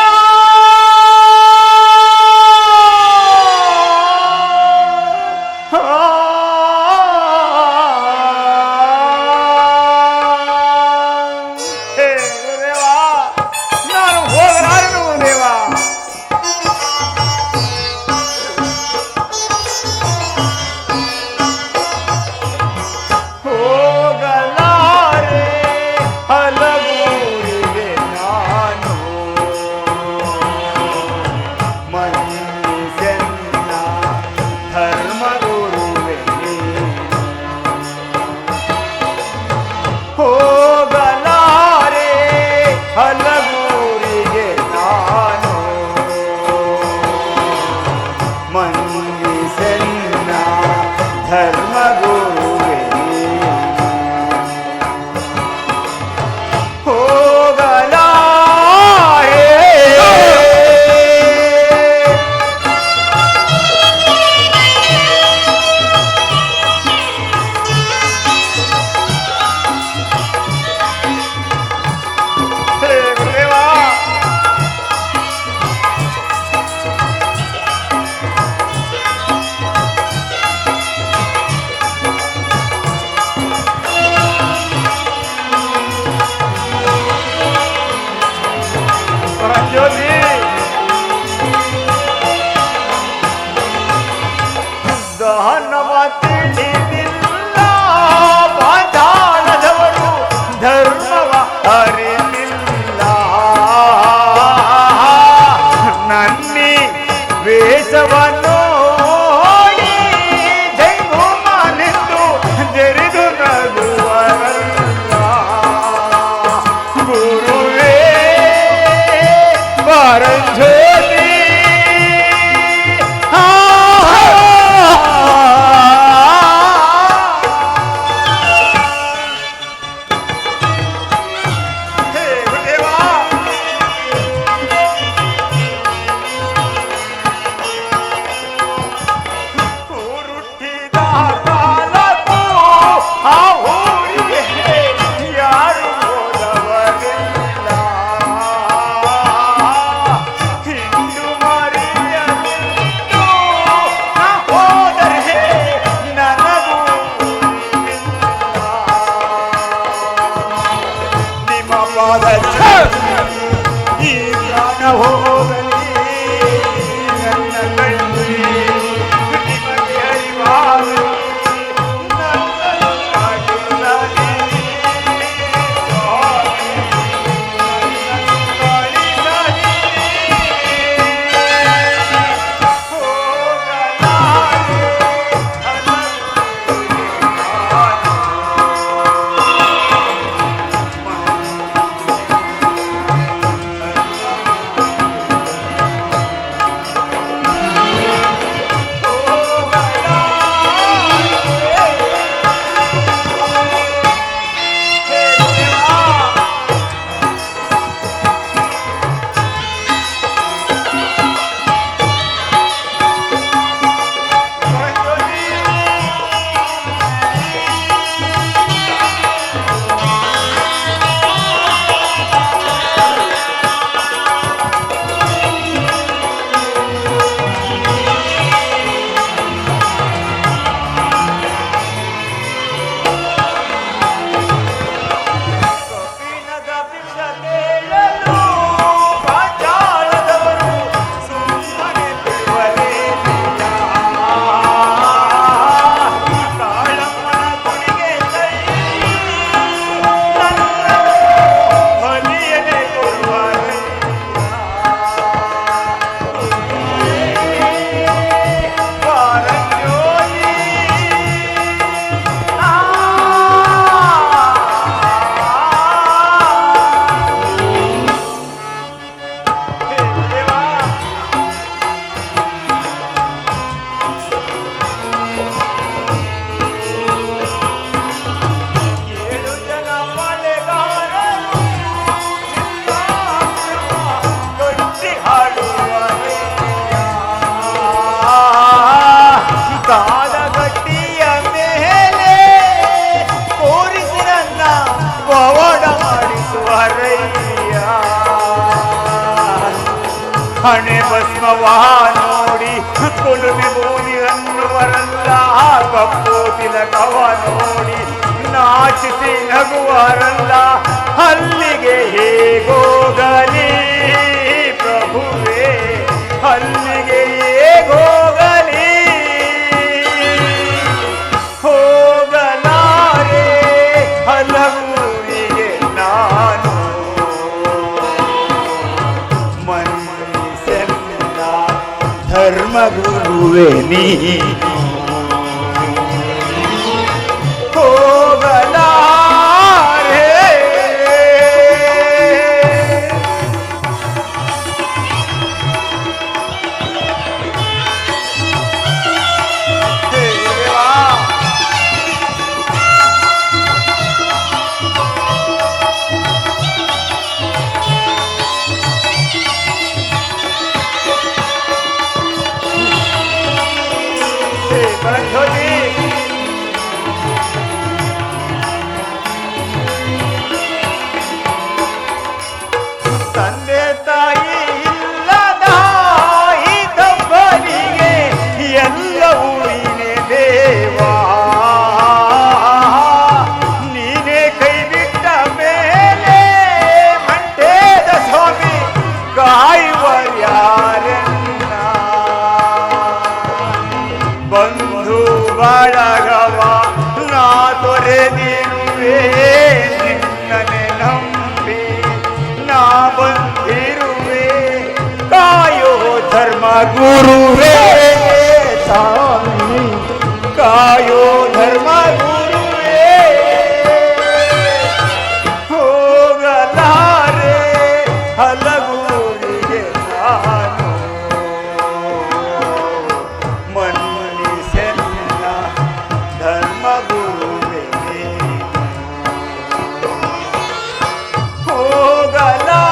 ನಾನು ಹೋಗಲಾರನು ದೇವಾ. ಹೋಗಲಾರೆ ಹಲಗೂರಿಗೆ ನಾನು ಭಸ್ಮವ ನೋಡಿ ಕೊಲುಮೆ ಬೋದಿ ಅನ್ನುವರಲ್ಲ, ಕಪ್ಪು ತಿಲಕವ ನೋಡಿ ನಾಚಿಸಿ ನಗುವರಲ್ಲ, ಅಲ್ಲಿಗೆ ಹೇಗೋಗಲಿ ಪ್ರಭುವೇ, ಅಲ್ಲಿಗೆ ಹೇಗೋಗಲಿ, ಹೋಗಲಾರೆ ಹಲವೂರಿಗೆ ನಾನು, ಮನ್ನಿಸೆನ್ನ ಧರ್ಮಗುರುವೆ ನೀನು, ಹೋಗಲಾರೆ ತಂದೆ ತಾಯಿ ಇಲ್ಲದ ಈ ದಬ್ಬನಿಗೆ ಎಲ್ಲವೂ ನೀನೇ ದೇವಾ, ನೀನೇ ಕೈ ಬಿಟ್ಟ ಮೇಲೆ ಮಂಟೇದ ಸ್ವಾಮಿ ಕಾಯುವರ್ಯಾರನ್ನ, ಬಂಧು ಬಳಗವ ನಾ ತೊರೆದಿರುವೆ ನಿನ್ನನೆ ನಂಬಿ ನಾ ಬಂದಿರುವೆ, ಕಾಯೋ ಧರ್ಮ ಗುರುವೇ ಸ್ವಾಮಿ, ಕಾಯೋ ಧರ್ಮ ಗುರುವೇ, ಹೋಗಲಾರೆ ಹಲಗೂರಿಗೆ ನಾನು, ಮನ್ನಿಸೆನ್ನ ಧರ್ಮ ಗುರುವೇ, ಹೋಗಲಾರೆ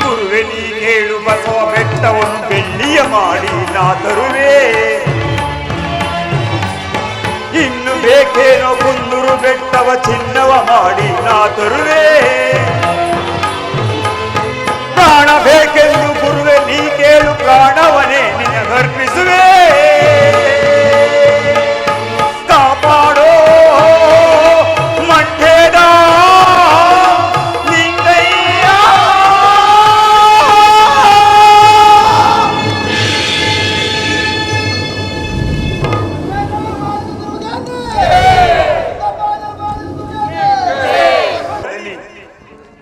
ಗುರುವೆ ನೀ ಕೇಳು ಬಸವ ಬೆಟ್ಟವನ್ನು ಬೆಳ್ಳಿಯ ಮಾಡಿ ನಾ ತರುವೆ, ಇನ್ನು ಬೇಕೇನೋ ಕುಂದೂರು ಬೆಟ್ಟವ ಚಿನ್ನವ ಮಾಡಿ ನಾ ತರುವೆ, ಪ್ರಾಣ ಬೇಕೆಂದು ಗುರುವೆ ನೀ ಕೇಳು ಪ್ರಾಣವನೇ ನಿನಗರ್ಪಿಸುವೆ, ಕಾಪಾಡೋ ಮಂಠೇದ ನಿಂಗಯ್ಯ,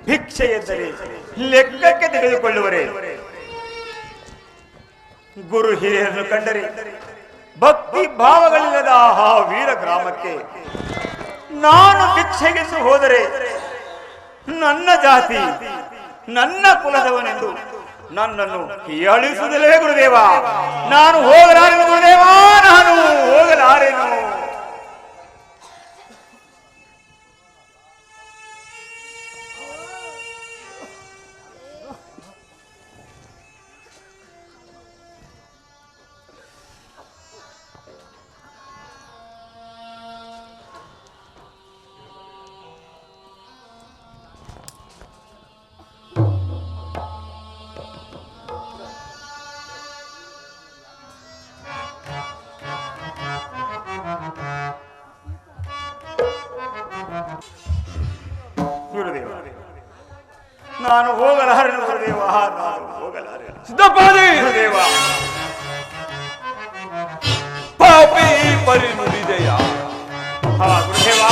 ಭಿಕ್ಷೆ ಎಂದರೆ ಲೆಕ್ಕಕ್ಕೆ ತೆಗೆದುಕೊಳ್ಳುವರೆ, ಗುರು ಹಿರಿಯರನ್ನು ಕಂಡರೆ ಭಕ್ತಿ ಭಾವಗಳಿಲ್ಲದ ಆ ವೀರ ಗ್ರಾಮಕ್ಕೆ ನಾನು ಭಿಕ್ಷೆಗೆಂದು ಹೋದರೆ ನನ್ನ ಜಾತಿ ನನ್ನ ಕುಲದವನೆಂದು ನನ್ನನ್ನು ಹೀಯಾಳಿಸುವುದಿಲ್ಲವೇ ಗುರುದೇವ, ನಾನು ಹೋಗಲಾರೆನು ಗುರುದೇವ, ನಾನು ಹೋಗಲಾರೆನು. ಗುರುದೇವ ನಾನು ಹೋಗಲಾರೆನು ಗುರುದೇವ, ನಾನು ಹೋಗಲಾರೆನು. ಸಿದ್ಧಪಾದಿ ಗುರುದೇವ ಪಾಪಿ ಪರಿನುಡಿದೆಯ, ಹಾ ಗುರುದೇವ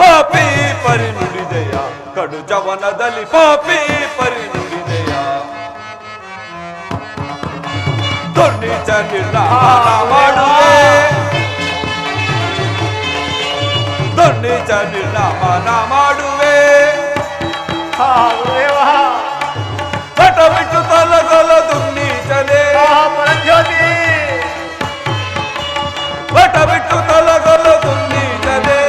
ಪಾಪಿ ಪರಿನುಡಿದೆಯ, ಕಡು ಜವನದಲ್ಲಿ ಪಾಪಿ ಪರಿನುಡಿದೆಯ, ದೊಡ್ಡ ನಿರ್ಣಾಮ ಮಾಡುವೆ, ದೊಡ್ಡ ನಿರ್ಣಾಮನ ಮಾಡುವೆ, ಪಟ ಬಿಟ್ಟು ತಲಗಲ ದುರ್ನೀಚನೆ, ಪರಂಜ್ಯೋತಿ ಪಟ ಬಿಟ್ಟು ತಲಗಲ ದುರ್ನೀಚನೆ,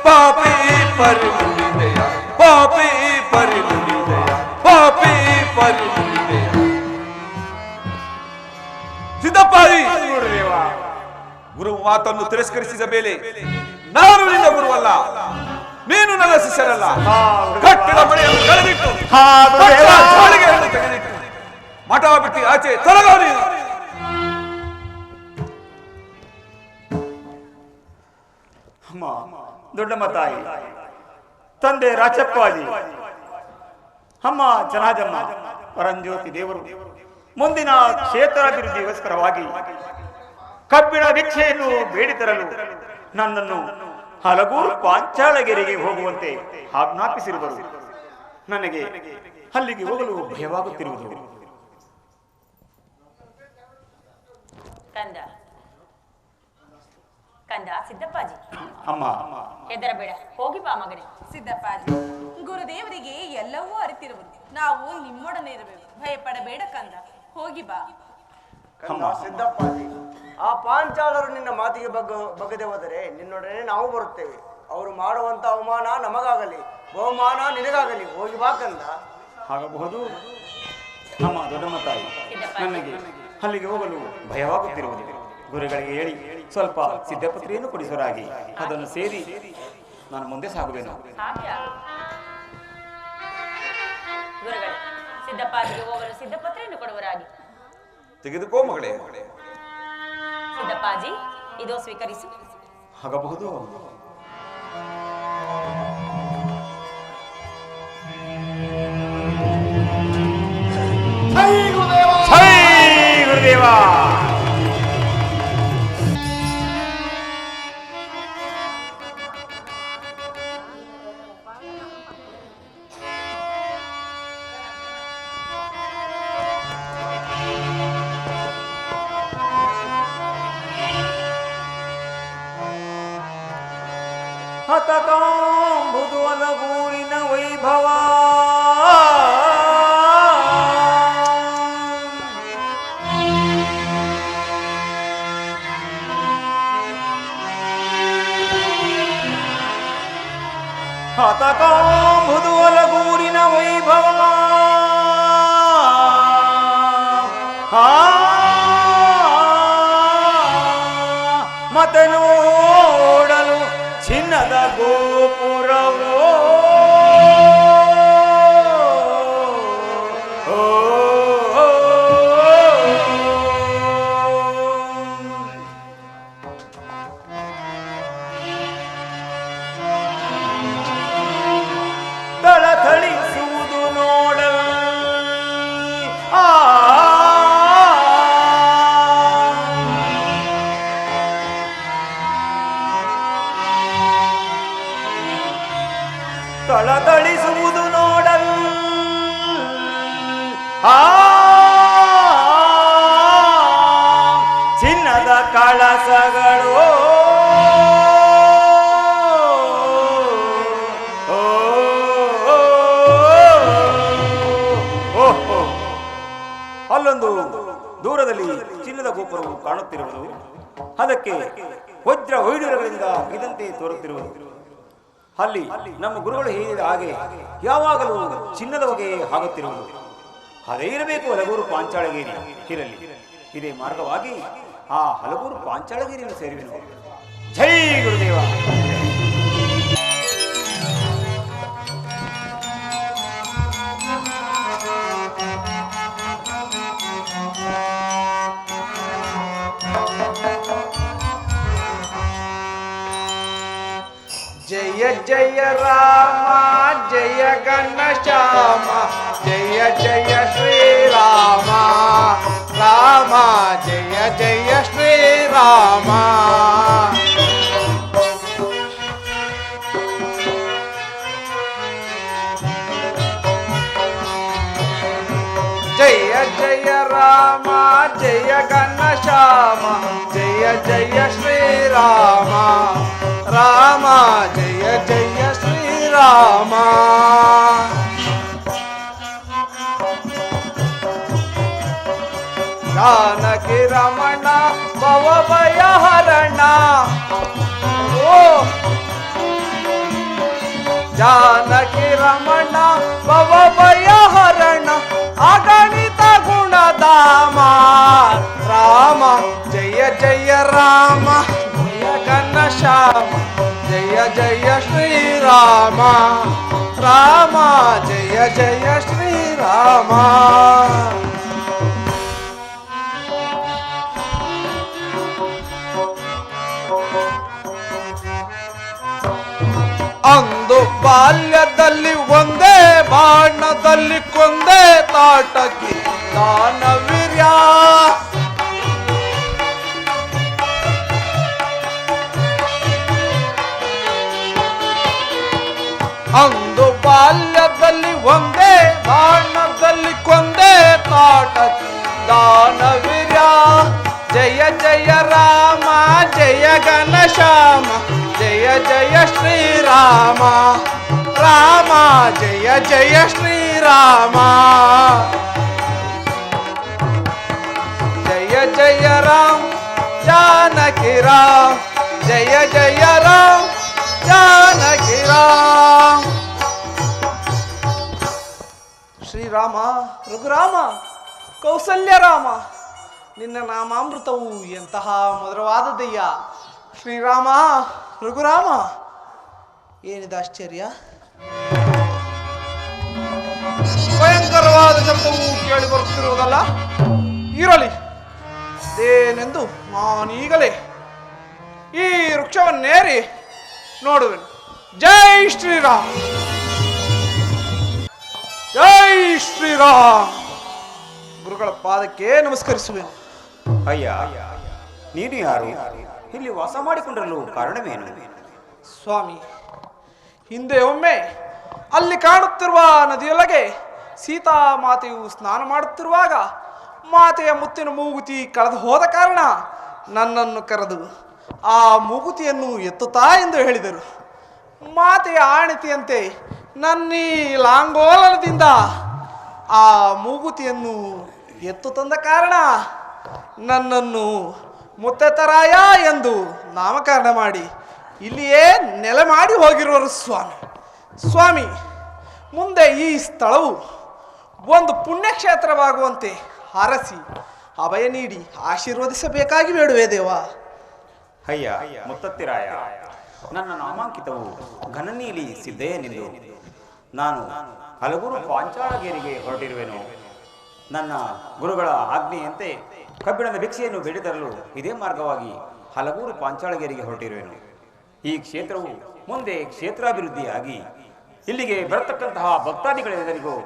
ಪಾಪಿ ಪರಿನುಡಿದೆಯ, ಪಾಪಿ ಪರಿನುಡಿದೆಯ, ಪಾಪಿ ಪರಿನುಡಿದೆಯ. ಸಿದ್ಧಪಾದಿ ಮಾತನ್ನು ತಿರಸ್ಕರಿಸಿದ ಮೇಲೆ ನಾನು ನಿನ್ನ ಗುರುವಲ್ಲ, ನೀನು ನನ್ನ ಶಿಷ್ಯರಲ್ಲ. ಕಟ್ಟಿದ ಮಳೆಯನ್ನು ಕಳೆದಿಟ್ಟು ಚಾಳಿಗೆಯನ್ನು ತೆಗೆದಿಟ್ಟು ಮಠ ಬಿಟ್ಟು ಆಚೆ ತೊಲಗೋ ನೀನು. ಅಮ್ಮ, ದೊಡ್ಡಮ್ಮ ತಾಯಿ, ತಂದೆ ರಾಚಪ್ಪಾಜಿ, ಅಮ್ಮ ಜನಾಜಮ್ಮ, ಪರಂಜ್ಯೋತಿ ದೇವರು ಮುಂದಿನ ಕ್ಷೇತ್ರಾಭಿವೃದ್ಧಿಗೋಸ್ಕರವಾಗಿ ಕಬ್ಬಿಣ ಭಿಕ್ಷೆಯನ್ನು ಬೇಡಿ ತರಲು ನನ್ನನ್ನು ಹಲಗೂರು ಪಾಂಚಾಳಗೆರೆಗೆ ಹೋಗುವಂತೆ ಆಜ್ಞಾಪಿಸಿರುವರು. ನನಗೆ ಅಲ್ಲಿಗೆ ಹೋಗಲು ಭಯವಾಗುತ್ತಿರುವುದು. ಕಂದ ಕಂದ ಸಿದ್ದಪ್ಪಾಜಿ, ಅಮ್ಮ, ಹೆದರಬೇಡ, ಹೋಗಿ ಬಾ ಮಗನೇ. ಸಿದ್ದಪ್ಪಾಜಿ, ಗುರುದೇವರಿಗೆ ಎಲ್ಲವೂ ಅರಿತಿರುವುದು. ನಾವು ನಿಮ್ಮೊಡನೆ ಇರಬೇಕು, ಭಯಪಡಬೇಡ ಕಂದ, ಹೋಗಿ ಬಾ. ಕಂದ ಸಿದ್ದಪ್ಪಾಜಿ, ಆ ಪಾಂಚಾಲರು ನಿನ್ನ ಮಾತಿಗೆ ಬಗ್ಗದೆ ಹೋದರೆ ನಿನ್ನೊಡನೆ ನಾವು ಬರುತ್ತೇವೆ. ಅವರು ಮಾಡುವಂತ ಅವಮಾನ ನಮಗಾಗಲಿ, ಬಹುಮಾನ ನಿನಗಾಗಲಿ. ಹೋಗಿ ಬಾ ಕಂದ. ಆಗಬಹುದು ಅಮ್ಮ. ದೊಡ್ಡಮ್ಮ ತಾಯಿ, ನನಗೆ ಅಲ್ಲಿಗೆ ಹೋಗಲು ಭಯವಾಗುತ್ತಿರುವುದು. ಗುರುಗಳಿಗೆ ಹೇಳಿ ಸ್ವಲ್ಪ ಸಿದ್ಧಪತ್ರೆಯನ್ನು ಕೊಡಿಸುವರಾಗಿ ಅದನ್ನು ಸೇರಿ ನಾನು ಮುಂದೆ ಸಾಗುವೆನು. ಗುರುಗಳೇ, ಸಿದ್ದಪ್ಪಾಜಿಗೆ ಹೋಗಲು ಸಿದ್ಧಪತ್ರೆಯನ್ನು ಕೊಡುವರಾಗಿ. ತೆಗೆದುಕೋ ಮಗಳೇ. ಸಿದ್ದಪ್ಪಾಜಿ, ಇದೋ ಸ್ವೀಕರಿಸು. ಆಗಬಹುದು. ಜೈ ಗುರುದೇವ. ಜೈ ಗುರುದೇವ. ಹತಕಾಂಬುದು ಅಲಗೂರಿನ ವೈಭವ, ಹತಕಾಂಬುದು ಅಲಗೂರಿನ ವೈಭವ, ಮತನೋಡಲು ಚಿನ್ನದ ಗೋಪುರವೋ, ತಳತಳಿಸುವುದು ನೋಡಲು ತಳತಳಿಸುವುದು ನೋಡಲ್ ಚಿನ್ನದ ಕಳಸಗಳು, ಅಲ್ಲೊಂದು ದೂರದಲ್ಲಿ ಚಿನ್ನದ ಗೋಪುರವು ಕಾಣುತ್ತಿರುವುದು. ಅದಕ್ಕೆ ವಜ್ರ ವೈಡೂರ್ಯಗಳಿಂದ ಇದಂತೆ ತೋರುತ್ತಿರುವುದು. ಅಲ್ಲಿ ನಮ್ಮ ಗುರುಗಳು ಹೇಳಿದ ಹಾಗೆ ಯಾವಾಗಲೂ ಚಿನ್ನದ ಹೊಗೆ ಆಗುತ್ತಿರುವುದು. ಅದೇ ಇರಬೇಕು ಹಲಗೂರು ಪಾಂಚಾಳಗೇರಿ. ಇರಲಿ, ಇದೇ ಮಾರ್ಗವಾಗಿ ಆ ಹಲಗೂರು ಪಾಂಚಾಳಗೇರಿಯನ್ನು ಸೇರುವೆನು. ಜೈ ಗುರುದೇವ. ಜಯ ಜಯ ರಾಮ ಜಯ ಘನಶ್ಯಾಮ, ಜಯ ಜಯ ಶ್ರೀರಾಮ ರಾಮ, ಜಯ ಜಯ ಶ್ರೀರಾಮ. ಜಯ ಜಯ ರಾಮ ಜಯ ಘನಶ್ಯಾಮ, ಜಯ ಜಯ ಶ್ರೀರಾಮ ರಾಮ, ಜಯ ಜಯ ಶ್ರೀರಾಮ. ಜಾನಕಿ ರಮಣ ಭವಭಯ ಹರಣ, ಓ ಜಾನಕಿ ರಮಣ ಭವಭಯ ಹರಣ, ಅಗಣಿತ ಗುಣಧಾಮ ರಾಮ, ಜಯ ಜಯ ಜಯ ರಾಮ ಜಯ ಘನಶ್ಯಾಮ ಜಯ ಜಯ ಶ್ರೀರಾಮ ರಾಮ ಜಯ ಜಯ ಶ್ರೀರಾಮ. ಅಂದು ಬಾಲ್ಯದಲ್ಲಿ ಒಂದೇ ಬಾಣದಲ್ಲಿ ಕೊಂದೇ ತಾಟಕಿ ದಾನವೀರ್ಯ. ಅಂದು ಬಾಲ್ಯದಲ್ಲಿ ಒಂದೇ ಬಾಣದಲ್ಲಿ ಕೊಂದೇ ತಾಟಕಿ ದಾನವೀರ್ಯ. ಜಯ ಜಯ ರಾಮ ಜಯ ಘನಶ್ಯಾಮ ಜಯ ಜಯ ಶ್ರೀರಾಮ ರಾಮ ಜಯ ಜಯ ಶ್ರೀರಾಮ. ಜಯ ಜಯ ರಾಮ ಜಾನಕಿ ರಾಮ ಜಯ ಜಯ ರಾಮ ಜಾನಕಿ ರಾಮ. ಶ್ರೀರಾಮ ರಘುರಾಮ ಕೌಸಲ್ಯ ರಾಮ ನಿನ್ನ ನಾಮಾಮೃತವು ಎಂತಹ ಮಧುರವಾದದಯ್ಯ. ಶ್ರೀರಾಮ ರಘುರಾಮ ಏನಿದೆ ಆಶ್ಚರ್ಯ. ಭಯಂಕರವಾದ ಶಬ್ದವು ಕೇಳಿ ಬರುತ್ತಿರುವುದಲ್ಲ. ಇರಲಿ ಇದೇನೆಂದು ನಾನೀಗಲೇ ಈ ವೃಕ್ಷವನ್ನೇರಿ ನೋಡುವೆನು. ಜೈ ಶ್ರೀರಾಮ್ ಜೈ ಶ್ರೀರಾಮ್. ಗುರುಗಳ ಪಾದಕ್ಕೆ ನಮಸ್ಕರಿಸುವೆನು. ಅಯ್ಯ, ನೀನು ಯಾರು? ಇಲ್ಲಿ ವಾಸ ಮಾಡಿಕೊಂಡಿರಲು ಕಾರಣವೇನು? ಸ್ವಾಮಿ, ಹಿಂದೆ ಒಮ್ಮೆ ಅಲ್ಲಿ ಕಾಣುತ್ತಿರುವ ನದಿಯೊಳಗೆ ಸೀತಾ ಮಾತೆಯು ಸ್ನಾನ ಮಾಡುತ್ತಿರುವಾಗ ಮಾತೆಯ ಮುತ್ತಿನ ಮೂಗುತಿ ಕಳೆದು ಹೋದ ಕಾರಣ ನನ್ನನ್ನು ಕರೆದು ಆ ಮೂಗುತಿಯನ್ನು ಎತ್ತುತ್ತಾ ಎಂದು ಹೇಳಿದರು. ಮಾತೆಯ ಆಣತಿಯಂತೆ ನನ್ನೀ ಲಾಂಗೋಲನದಿಂದ ಆ ಮೂಗುತಿಯನ್ನು ಎತ್ತು ತಂದ ಕಾರಣ ನನ್ನನ್ನು ಮುತ್ತೆತ್ತರಾಯ ಎಂದು ನಾಮಕರಣ ಮಾಡಿ ಇಲ್ಲಿಯೇ ನೆಲೆ ಮಾಡಿ ಹೋಗಿರುವರು ಸ್ವಾಮಿ. ಸ್ವಾಮಿ, ಮುಂದೆ ಈ ಸ್ಥಳವು ಒಂದು ಪುಣ್ಯಕ್ಷೇತ್ರವಾಗುವಂತೆ ಹರಸಿ ಅಭಯ ನೀಡಿ ಆಶೀರ್ವದಿಸಬೇಕಾಗಿ ಬೇಡುವೆ ದೇವ. ಅಯ್ಯ ಮುತ್ತತ್ತಿರಾಯ, ನನ್ನ ನಾಮಾಂಕಿತವು ಘನನೀಲಿ ಸಿದ್ದಯ್ಯನೆಂದು. ನಾನು ಹಲಗೂರು ಪಾಂಚಾಳಗೇರಿಗೆ ಹೊರಟಿರುವೆನು. ನನ್ನ ಗುರುಗಳ ಆಜ್ಞೆಯಂತೆ ಕಬ್ಬಿಣದ ಭಿಕ್ಷೆಯನ್ನು ಬೇಡಿ ತರಲು ಇದೇ ಮಾರ್ಗವಾಗಿ ಹಲಗೂರು ಪಾಂಚಾಳಗೇರಿಗೆ ಹೊರಟಿರುವೆನು. ಈ ಕ್ಷೇತ್ರವು ಮುಂದೆ ಕ್ಷೇತ್ರಾಭಿವೃದ್ಧಿಯಾಗಿ ಇಲ್ಲಿಗೆ ಬರತಕ್ಕಂತಹ ಭಕ್ತಾದಿಗಳೆಲ್ಲರಿಗೂ.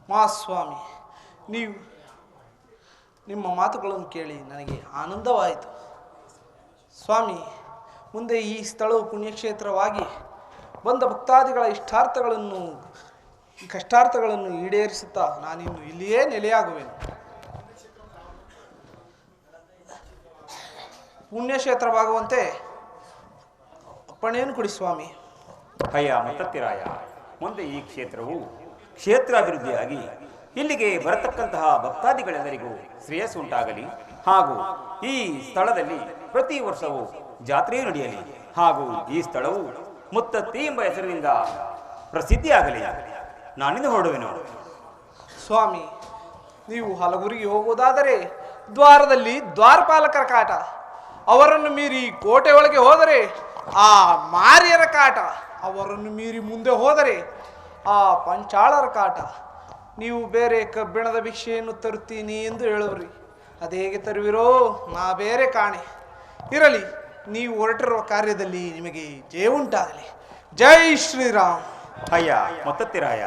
ಮಹಾಸ್ವಾಮಿ, ನೀವು ನಿಮ್ಮ ಮಾತುಗಳನ್ನು ಕೇಳಿ ನನಗೆ ಆನಂದವಾಯಿತು. ಸ್ವಾಮಿ, ಮುಂದೆ ಈ ಸ್ಥಳವು ಪುಣ್ಯಕ್ಷೇತ್ರವಾಗಿ ಬಂದ ಭಕ್ತಾದಿಗಳ ಕಷ್ಟಾರ್ಥಗಳನ್ನು ಈಡೇರಿಸುತ್ತಾ ನಾನಿನ್ನು ಇಲ್ಲಿಯೇ ನೆಲೆಯಾಗುವೆನು. ಪುಣ್ಯಕ್ಷೇತ್ರವಾಗುವಂತೆ ಅಪ್ಪಣೆಯನ್ನು ಕೊಡಿ ಸ್ವಾಮಿ. ಅಯ್ಯ ಮುತ್ತತ್ತಿರಾಯ, ಮುಂದೆ ಈ ಕ್ಷೇತ್ರವು ಕ್ಷೇತ್ರಾಭಿವೃದ್ಧಿಯಾಗಿ ಇಲ್ಲಿಗೆ ಬರತಕ್ಕಂತಹ ಭಕ್ತಾದಿಗಳೆಲ್ಲರಿಗೂ ಶ್ರೇಯಸ್ಸು ಉಂಟಾಗಲಿ, ಹಾಗೂ ಈ ಸ್ಥಳದಲ್ಲಿ ಪ್ರತಿ ವರ್ಷವೂ ಜಾತ್ರೆಯೂ ನಡೆಯಲಿ, ಹಾಗೂ ಈ ಸ್ಥಳವು ಮುತ್ತತ್ತಿ ಎಂಬ ಹೆಸರಿನಿಂದ ಪ್ರಸಿದ್ಧಿಯಾಗಲಿ. ನಾನಿಂದ ಹೊರಡುವೆನು. ಸ್ವಾಮಿ, ನೀವು ಹಲಗುರಿಗೆ ಹೋಗುವುದಾದರೆ ದ್ವಾರದಲ್ಲಿ ದ್ವಾರಪಾಲಕರ ಕಾಟ, ಅವರನ್ನು ಮೀರಿ ಕೋಟೆ ಒಳಗೆ ಹೋದರೆ ಆ ಮಾರಿಯರ ಕಾಟ, ಅವರನ್ನು ಮೀರಿ ಮುಂದೆ ಹೋದರೆ ಆ ಪಂಚಾಳರ ಕಾಟ. ನೀವು ಬೇರೆ ಕಬ್ಬಿಣದ ಭಿಕ್ಷೆಯನ್ನು ತರುತ್ತೀನಿ ಎಂದು ಹೇಳುವ್ರಿ, ಅದು ಹೇಗೆ ತರುವಿರೋ ನಾ ಬೇರೆ ಕಾಣೆ. ಇರಲಿ, ನೀವು ಹೊರಟಿರುವ ಕಾರ್ಯದಲ್ಲಿ ನಿಮಗೆ ಜಯ ಉಂಟಾಗಲಿ. ಜೈ ಶ್ರೀರಾಮ್. ಅಯ್ಯ ಮುತ್ತತ್ತಿರಾಯ,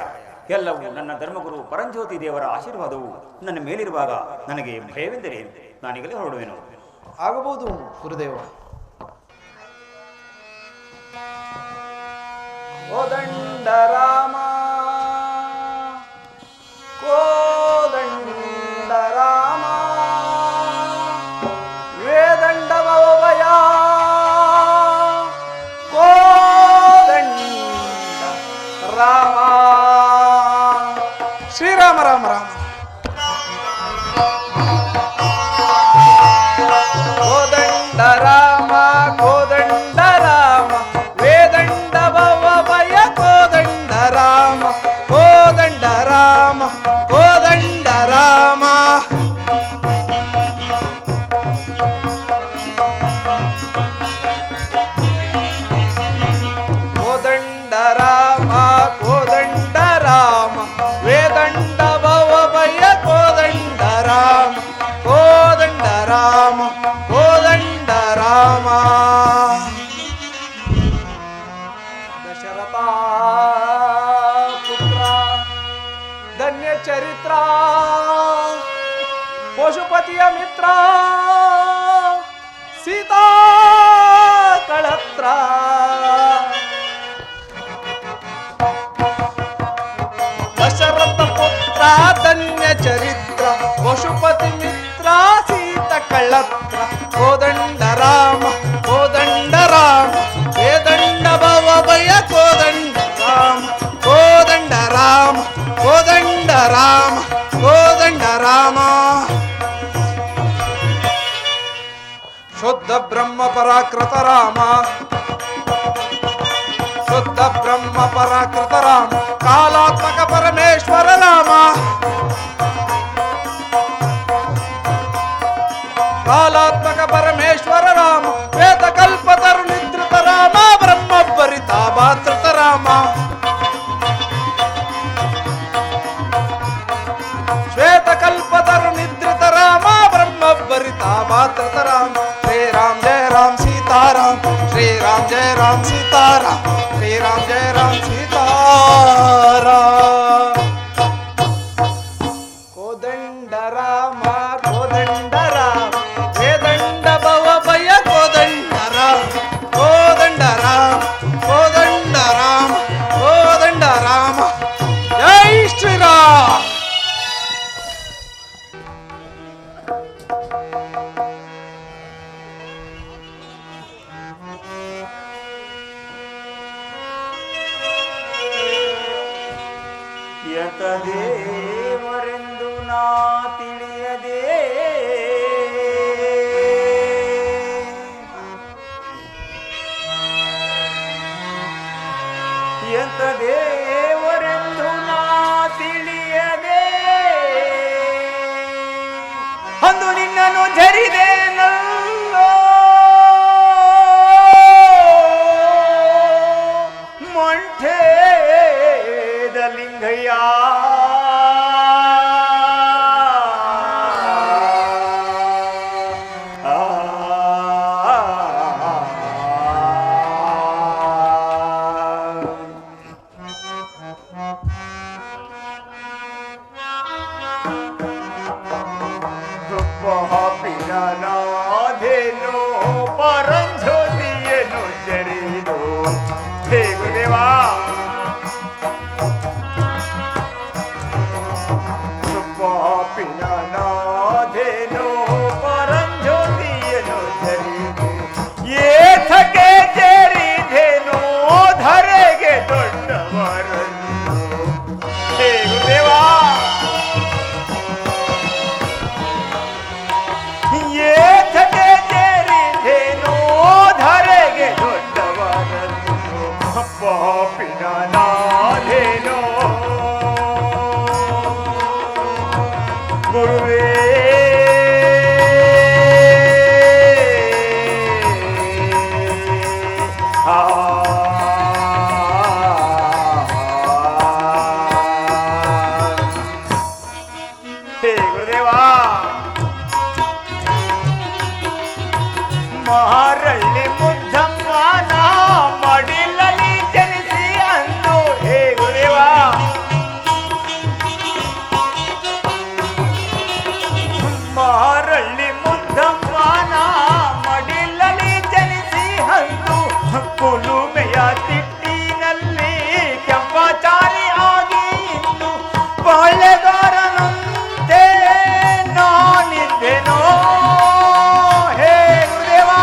ಎಲ್ಲವೂ ನನ್ನ ಧರ್ಮಗುರು ಪರಂಜ್ಯೋತಿ ದೇವರ ಆಶೀರ್ವಾದವು ನನ್ನ ಮೇಲಿರುವಾಗ ನನಗೆ ಭಯವೆಂದರೆ ನಾನೀಗಲೇ ಹೊರಡುವೆನು. ಆಗಬಹುದು ಗುರುದೇವ. ಕೋದಂಡ ರಾಮ ಕೋದಂಡ ರಾಮ ವೇದಂಡವಯ ಕೋದಂಡ ರಾಮ. ಶ್ರೀರಾಮ ರಾಮ ರಾಮ. ಕೋದಂಡ ರಾಮ ಕೋದಂಡ ರಾಮ ವೇದಂಡ ಭಯ ಕೋದಂಡ ರಾಮ. ಕೋದಂಡ ರಾಮ ದಶರಥ ಪುತ್ರ ಧನ್ಯ ಚರಿತ್ರ ಪಶುಪತಿಯ ಮಿತ್ರ ಸೀತಾ ಕಳತ್ರ ದಶರಥ ಪುತ್ರ ಧನ್ಯ ಚರಿತ್ರ ಪಶುಪತಿ ಮಿತ್ರ ಸೀತ ಕಳತ್ರ ಕೋದಂಡ ರಾಮ ವೇದಂಡ ಭವ ಭಯ ಕೋದಂಡ ರಾಮ ಕೋದಂಡ ರಾಮ ಶುದ್ಧ ಬ್ರಹ್ಮ ಪರಾಕೃತ ರಾಮ ಕಾಲಾತ್ಮಕ ಪರಮೇಶ್ವರ ರಾಮ ವೇದ ಕಲ್ಪತರು ನಿದ್ರಿತ ರಾಮ ಬ್ರಹ್ಮ ಭರಿತ ಭಾತೃತ ರಾಮ ಶ್ವೇತ ಕಲ್ಪತರು ನಿದ್ರಿತ ರಾಮ ಬ್ರಹ್ಮ ಭರಿತ ಭಾತೃತ ರಾಮ ಶ್ರೀರಾಮ್ ಜಯ ರಾಮ್ ಸೀತಾರಾಮ್ ಶ್ರೀರಾಮ್ ಜಯ ರಾಮ್ ಸೀತಾರಾಮ್ ಶ್ರೀರಾಮ್ ಜಯ ರಾಮ್ ಸೀತಾರಾಮ್ ಕೋದಂಡ ರಾಮ ವೇದಂಡ ಭವ ಭಯ ಕೋದಂಡ ರಾಮ ಜೈ ಶ್ರೀರಾಮ್. ದೇವರೆಂದು ನಾ ತಿಳಿಯದೆ ಎಂತ ದೇವರೆಂದು ನಾ ತಿಳಿಯದೆ ಅಂದು ನಿನ್ನನ್ನು ಜರಿದೇನಲ್ಲೋ ಮೊಂಠೇದ ಲಿಂಗಯ್ಯ ನಾಧೇನೋ ಪರಂಜ್ಯೋತಿಯನ್ನು ಜರಿದು ದೇವಾ ನಾಧೇನೋ ಪರಂಜ್ಯೋತಿಯನ್ನು ಜರಿದು ಏಥಗೆ ಜರಿಧೇನೋ ಧರೆಗೆ ದೊಡ್ಡವರನ್ನು ದೇವಾ ಏಥಗೆ ಜರಿಧೇನೋ ಧರೆಗೆ ದೊಡ್ಡವರನ್ನು ಪಾಪಿನ ನಾಧೇನೋ ಗುರುವೇ ಹೇ ಗುರುದೇವಾ ಮಹಾರಳ್ಳಿ ಮುದ್ದಮ್ಮನ ಮಡಿಲಲ್ಲಿ ಜನಿಸಿ ಅಂದು ಹೇ ಗುರುದೇವಾ ಮಹಾರಳ್ಳಿ ಮುದ್ದಮ್ಮನ ಮಡಿಲಲ್ಲಿ ಜನಿಸಿ ಅಂದು ಕುಲುಮೆಯ ತಿಟ್ಟಿನಲ್ಲಿ ಕೆಂಪಾಚಾರಿ ಆಗಿ ಇಂದು ಬಾಳೆಗಾರನಂತೆ ನಾನಿದ್ದೆನೋ ಹೇ ಗುರುದೇವಾ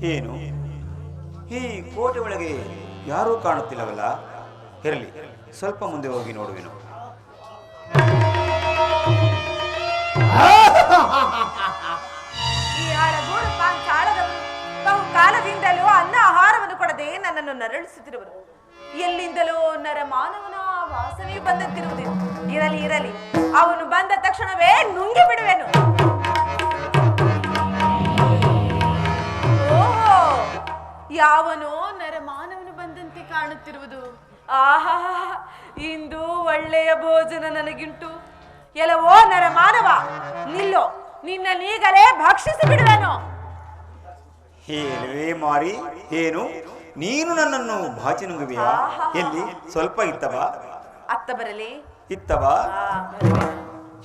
ಏನು ಈ ಕೋಟೆ ಒಳಗೆ ಯಾರೂ ಕಾಣುತ್ತಿಲ್ಲವಲ್ಲ? ಇರಲಿ, ಸ್ವಲ್ಪ ಮುಂದೆ ಹೋಗಿ ನೋಡುವೆನು. ಈ ಹಳಗೂರು ಪಾಂಚಾಳದವರು ಬಹು ಕಾಲದಿಂದಲೂ ಅನ್ನ ಆಹಾರವನ್ನು ಕೊಡದೆ ನನ್ನನ್ನು ನರಳಿಸುತ್ತಿರುವರು. ಎಲ್ಲಿಂದಲೂ ನರಮಾನವನ ವಾಸನೆ ಬಂದಂತಿರುವುದಿಲ್ಲ. ಇರಲಿ ಇರಲಿ, ಅವನು ಬಂದ ತಕ್ಷಣವೇ ನುಂಗಿ ಬಿಡುವೆನು. ಓಹೋ, ಯಾವನೋ ನರಮಾನವನು ಬಂದಂತೆ ಕಾಣುತ್ತಿರುವುದು. ಆಹಾ, ಇಂದು ಒಳ್ಳೆಯ ಭೋಜನ ನನಗಿಂಟು. ಎಲ್ಲವೋ ನರಮಾನವ, ನಿಲ್ಲೋ, ನಿನ್ನನ್ನೀಗಲೇ ಭಕ್ಷಿಸಿ ಬಿಡುವೆನು. ಹೇಳುವೆ ಮಾರಿ, ಏನು ನೀನು ನನ್ನನ್ನು ಬಾಚಿ ನುಂಗುವೆಯಾ? ಎಲ್ಲಿ ಸ್ವಲ್ಪ ಇತ್ತವ? ಅತ್ತ ಬರಲಿ. ಇತ್ತವ?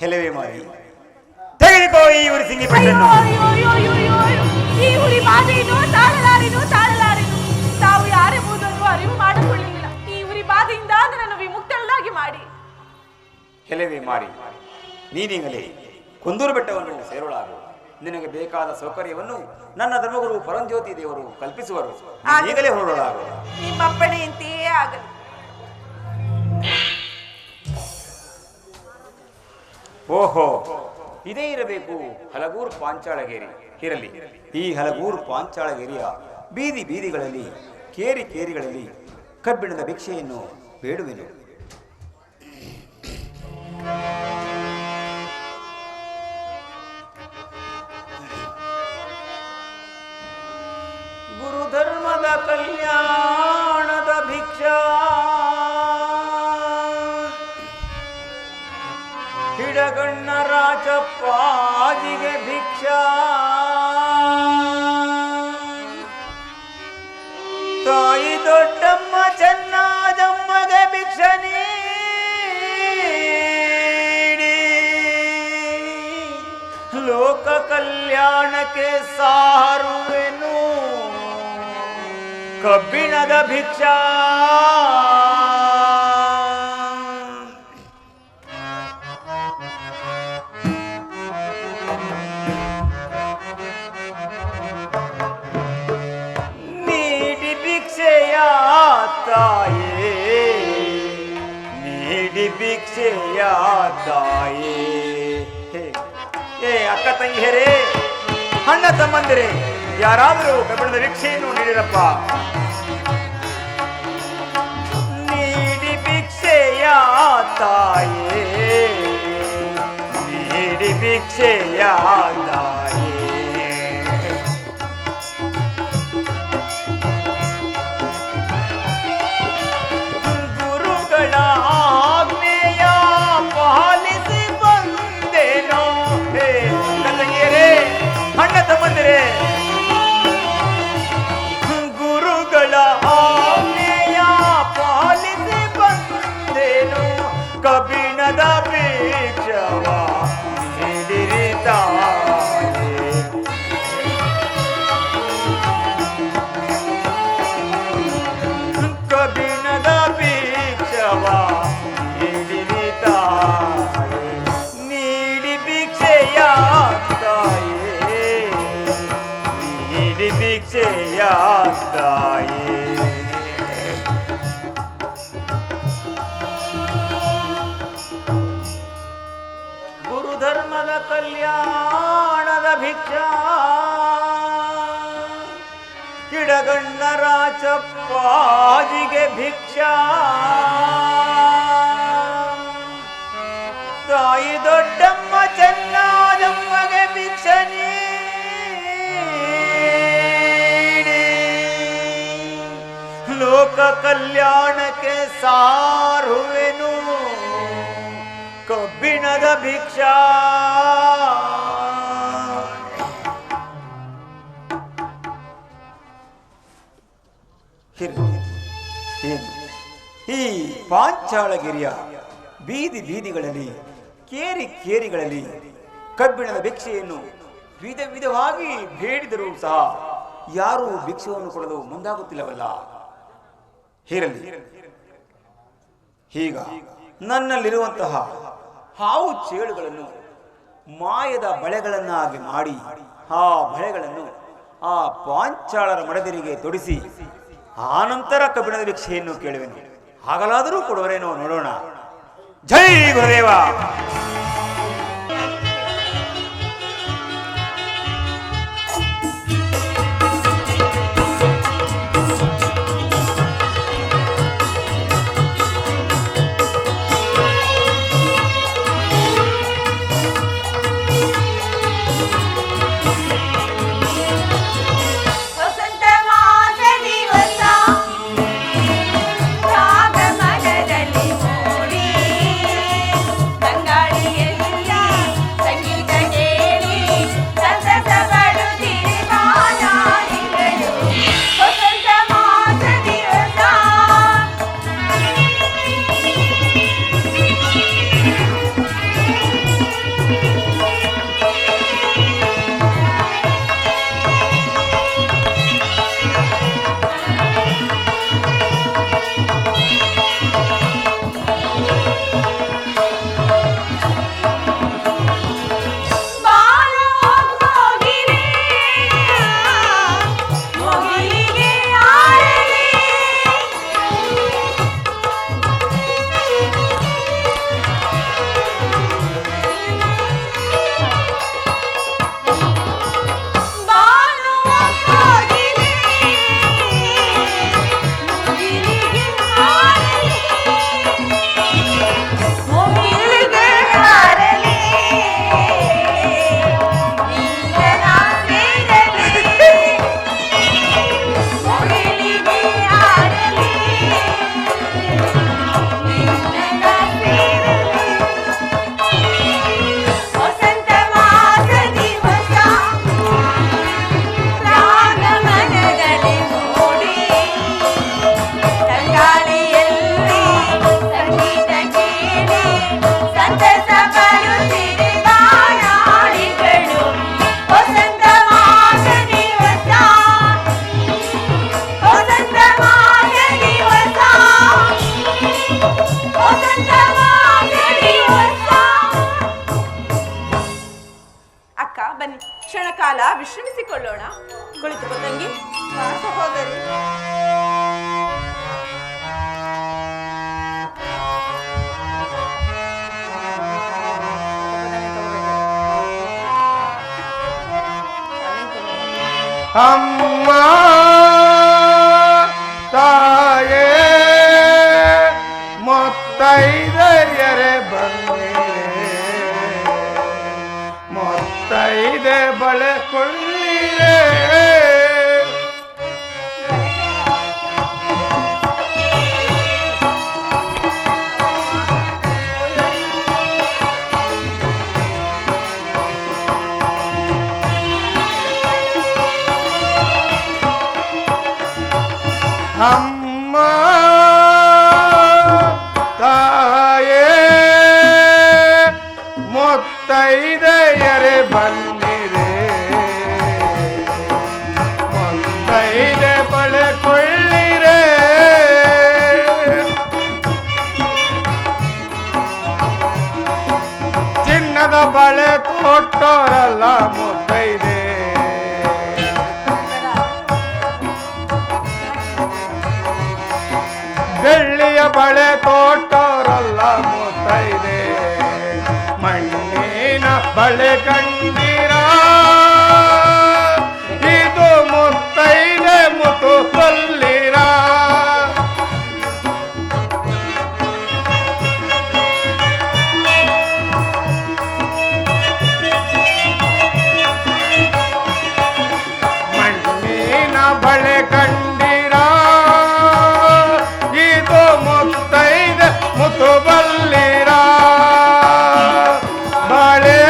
ಹೆಲವೇ ಮಾರಿ, ತೆಗೆದುಕೋ ಈ ಉರಿಸಿಂಗಿ ಪೆಟ್ಟನ್ನು. ಈ ಹುಲಿ ಬಾಧೆಯನ್ನು ತಾಳಲಾರೆನು. ತಾವು ಯಾರೆಂಬುದನ್ನು ಅರಿವು ಮಾಡಿಕೊಳ್ಳಲಿಲ್ಲ. ಈ ಉರಿ ಬಾಧೆಯಿಂದ ನನ್ನನ್ನು ವಿಮುಕ್ತಳಾಗಿ ಮಾಡಿ. ಹೆಲವೇ ಮಾರಿ, ನೀನೀಗಲೇ ಕುಂದೂರು ಬೆಟ್ಟವನ್ನು ಸೇರೋಳಾಗು. ನಿನಗೆ ಬೇಕಾದ ಸೌಕರ್ಯವನ್ನು ನನ್ನ ಧರ್ಮಗುರು ಪರಂಜ್ಯೋತಿ ದೇವರು ಕಲ್ಪಿಸುವರು. ಈಗಲೇ ಹೊರಡಲಾಗು. ನಿಮ್ಮಪ್ಪಣೆಯಂತೆಯೇ ಆಗಲಿ. ಓಹೋ, ಇದೇ ಇರಬೇಕು ಹಲಗೂರು ಪಾಂಚಾಳಗೇರಿ. ಇರಲಿ, ಈ ಹಲಗೂರು ಪಾಂಚಾಳಗೇರಿಯ ಬೀದಿ ಬೀದಿಗಳಲ್ಲಿ, ಕೇರಿ ಕೇರಿಗಳಲ್ಲಿ ಕಬ್ಬಿಣದ ಭಿಕ್ಷೆಯನ್ನು ಬೇಡುವೆನು. ಗುರುಧರ್ಮದ ಕಲ್ಯಾಣದ ಭಿಕ್ಷಾ, ಹಿಡಗಣ್ಣ ರಾಜಪ್ಪಾಜಿಗೆ ಭಿಕ್ಷಾ, ತಾಯಿ ದೊಡ್ಡಮ್ಮ ಚೆನ್ನಾಜಮ್ಮಗೆ ಭಿಕ್ಷೆ ನೀಡಿ ಲೋಕ ಕಲ್ಯಾಣಕ್ಕೆ ಸಾರುವೆನು ಕಬ್ಬಿಣದ ಭಿಕ್ಷಾ. ನೀಡಿ ಭಿಕ್ಷೆಯ ತಾಯೇ, ನೀಡಿ ಭಿಕ್ಷೆಯ ತಾಯೇ. ಏ ಅಕ್ಕ ತಂಗಿಯರೇ, ಅಣ್ಣ ತಮ್ಮಂದಿರೇ, ಯಾರಾದರೂ ಕಬ್ಬಿಣದ ಭಿಕ್ಷೆಯನ್ನು ನೀಡಿರಪ್ಪ. ನೀಡಿ ಭಿಕ್ಷೆಯ ತಾಯೇ, ನೀಡಿ ಭಿಕ್ಷೆಯ ತಾಯೇ. ಗುರುಗಳ ಆಜ್ಞೆಯ ಪಾಲಿಸಿ ಬಂದೇನೋ. ತಂಗಿಯರೇ, ಅಣ್ಣ ತಮ್ಮಂದಿರೇ, ಗುರುಗಳ ಆಜ್ಞೆಯ ಪಾಲಿಸಿ ಬಂದೇನು ಕಬ್ಬಿಣದ ಭಿಕ್ಷವ ನೀಡಿರಿ ತಾಯೇ. ಕಬ್ಬಿಣದ ಭಿಕ್ಷವ ನೀಡಿರಿ ತಾಯೇ, ನೀಡಿ ಭಿಕ್ಷೆಯ ತಾಯೇ, ನೀಡಿ ಭಿಕ್ಷೆಯ ತಾಯೇ. ಗುರುಧರ್ಮದ ಕಲ್ಯಾಣದ ಭಿಕ್ಷಾ, ಕಿಡಗಣ್ಣ ರಾಜಪ್ಪಾಜಿಗೆ ಭಿಕ್ಷಾ, ತಾಯಿ ದೊಡ್ಡಮ್ಮ ಚೆನ್ನಾಜಮ್ಮಗೆ ಭಿಕ್ಷೆ ನೀಡಿ ಲೋಕ ಕಲ್ಯಾಣಕ್ಕೆ ಸಾರುವೆನು ಕಬ್ಬಿಣದ ಭಿಕ್ಷಾ. ಈ ಪಾಂಚಾಳಗಿರಿಯ ಬೀದಿ ಬೀದಿಗಳಲ್ಲಿ, ಕೇರಿ ಕೇರಿಗಳಲ್ಲಿ ಕಬ್ಬಿಣದ ಭಿಕ್ಷೆಯನ್ನು ವಿಧ ವಿಧವಾಗಿ ಬೇಡಿದರೂ ಸಹ ಯಾರೂ ಭಿಕ್ಷೆಯನ್ನು ಕೊಡಲು ಮುಂದಾಗುತ್ತಿಲ್ಲವಲ್ಲ. ಇರಲಿ, ಈಗ ನನ್ನಲ್ಲಿರುವಂತಹ ಹಾವು ಚೇಳುಗಳನ್ನು ಮಾಯದ ಬಳೆಗಳನ್ನಾಗಿ ಮಾಡಿ ಆ ಬಳೆಗಳನ್ನು ಆ ಪಾಂಚಾಳರ ಮಡದಿರಿಗೆ ತೊಡಿಸಿ ಆನಂತರ ಕಬ್ಬಿಣದ ಭಿಕ್ಷೆಯನ್ನು ಕೇಳುವೆನು. ಹಾಗಲಾದರೂ ಕೊಡುವರೇನೋ ನೋಡೋಣ. ಜೈ ಗುರುದೇವ. ಕ್ಷಣಕಾಲ ವಿಶ್ರಮಿಸಿಕೊಳ್ಳೋಣ. ಕುಳಿತುಕೋ ತಂಗಿ. ಸಹೋದರಿ, ಅಮ್ಮ ತಾಯೇ ಮೊತ್ತೈದೆಯರೆ ಬಂದಿರೆ, ಮೊತ್ತೈದೆ ಬಳಕೊಳ್ಳಿರೆ. ಅಮ್ಮ ತಾಯೇ ಮೊತ್ತೈದೆಯರೆ ಬಂದಿರೆ, ಮೊತ್ತೈದೆ ಬಳಕೊಳ್ಳಿರೆ. ಚಿನ್ನದ ಬಳೆ ಕೊಟ್ಟೋರಲ್ಲ ಮುತ್ತೈದೆ, ಬೆಳ್ಳಿಯ ಬಳೆ ಕೊಟ್ಟೋರಲ್ಲ ಮುತ್ತೈದೆ. ಮಣ್ಣಿನ ಬಳೆ ಕಂಡಿರ, ಇದು ಮುತ್ತೈದೆ ಮುತ್ತು ಬಲ್ಲಿರ. ಮಣ್ಣಿನ ಬಳೆ ಕಂಡಿರ, ಇದು ಮುತ್ತೈದೆ ಮುತ್ತು ಬಲ್ಲಿರ. ಬಳೆ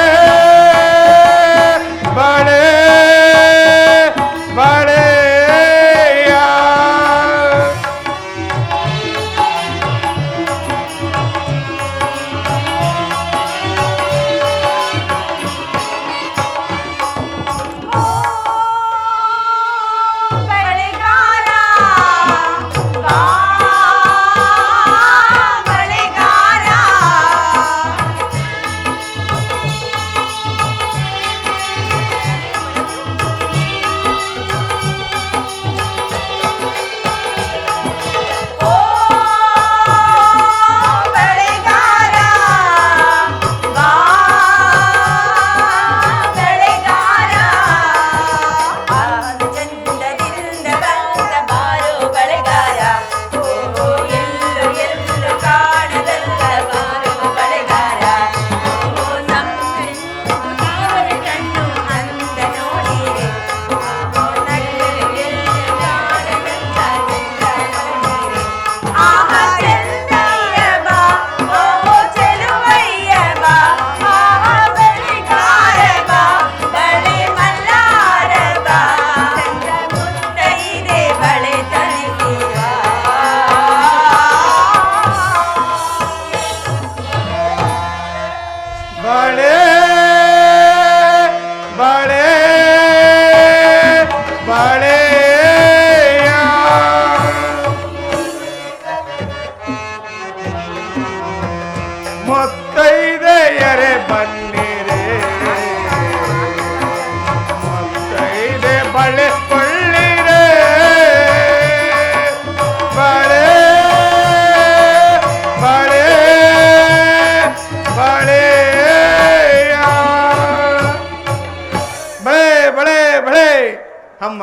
ಬಳೆ ಬಳೆ ಬಳೆಯ ಮುತ್ತೈದೆಯರೆ ಬನ್ನಿರೆ ಮುತ್ತೈದೆ ಬಳೆ ಕೊಳ್ಳಿರೆ ಬಳೆ ಬಳೆ ಬಳೆಯ ಬಳೆ ಬಳೆ ಬಳೆ ಅಮ್ಮ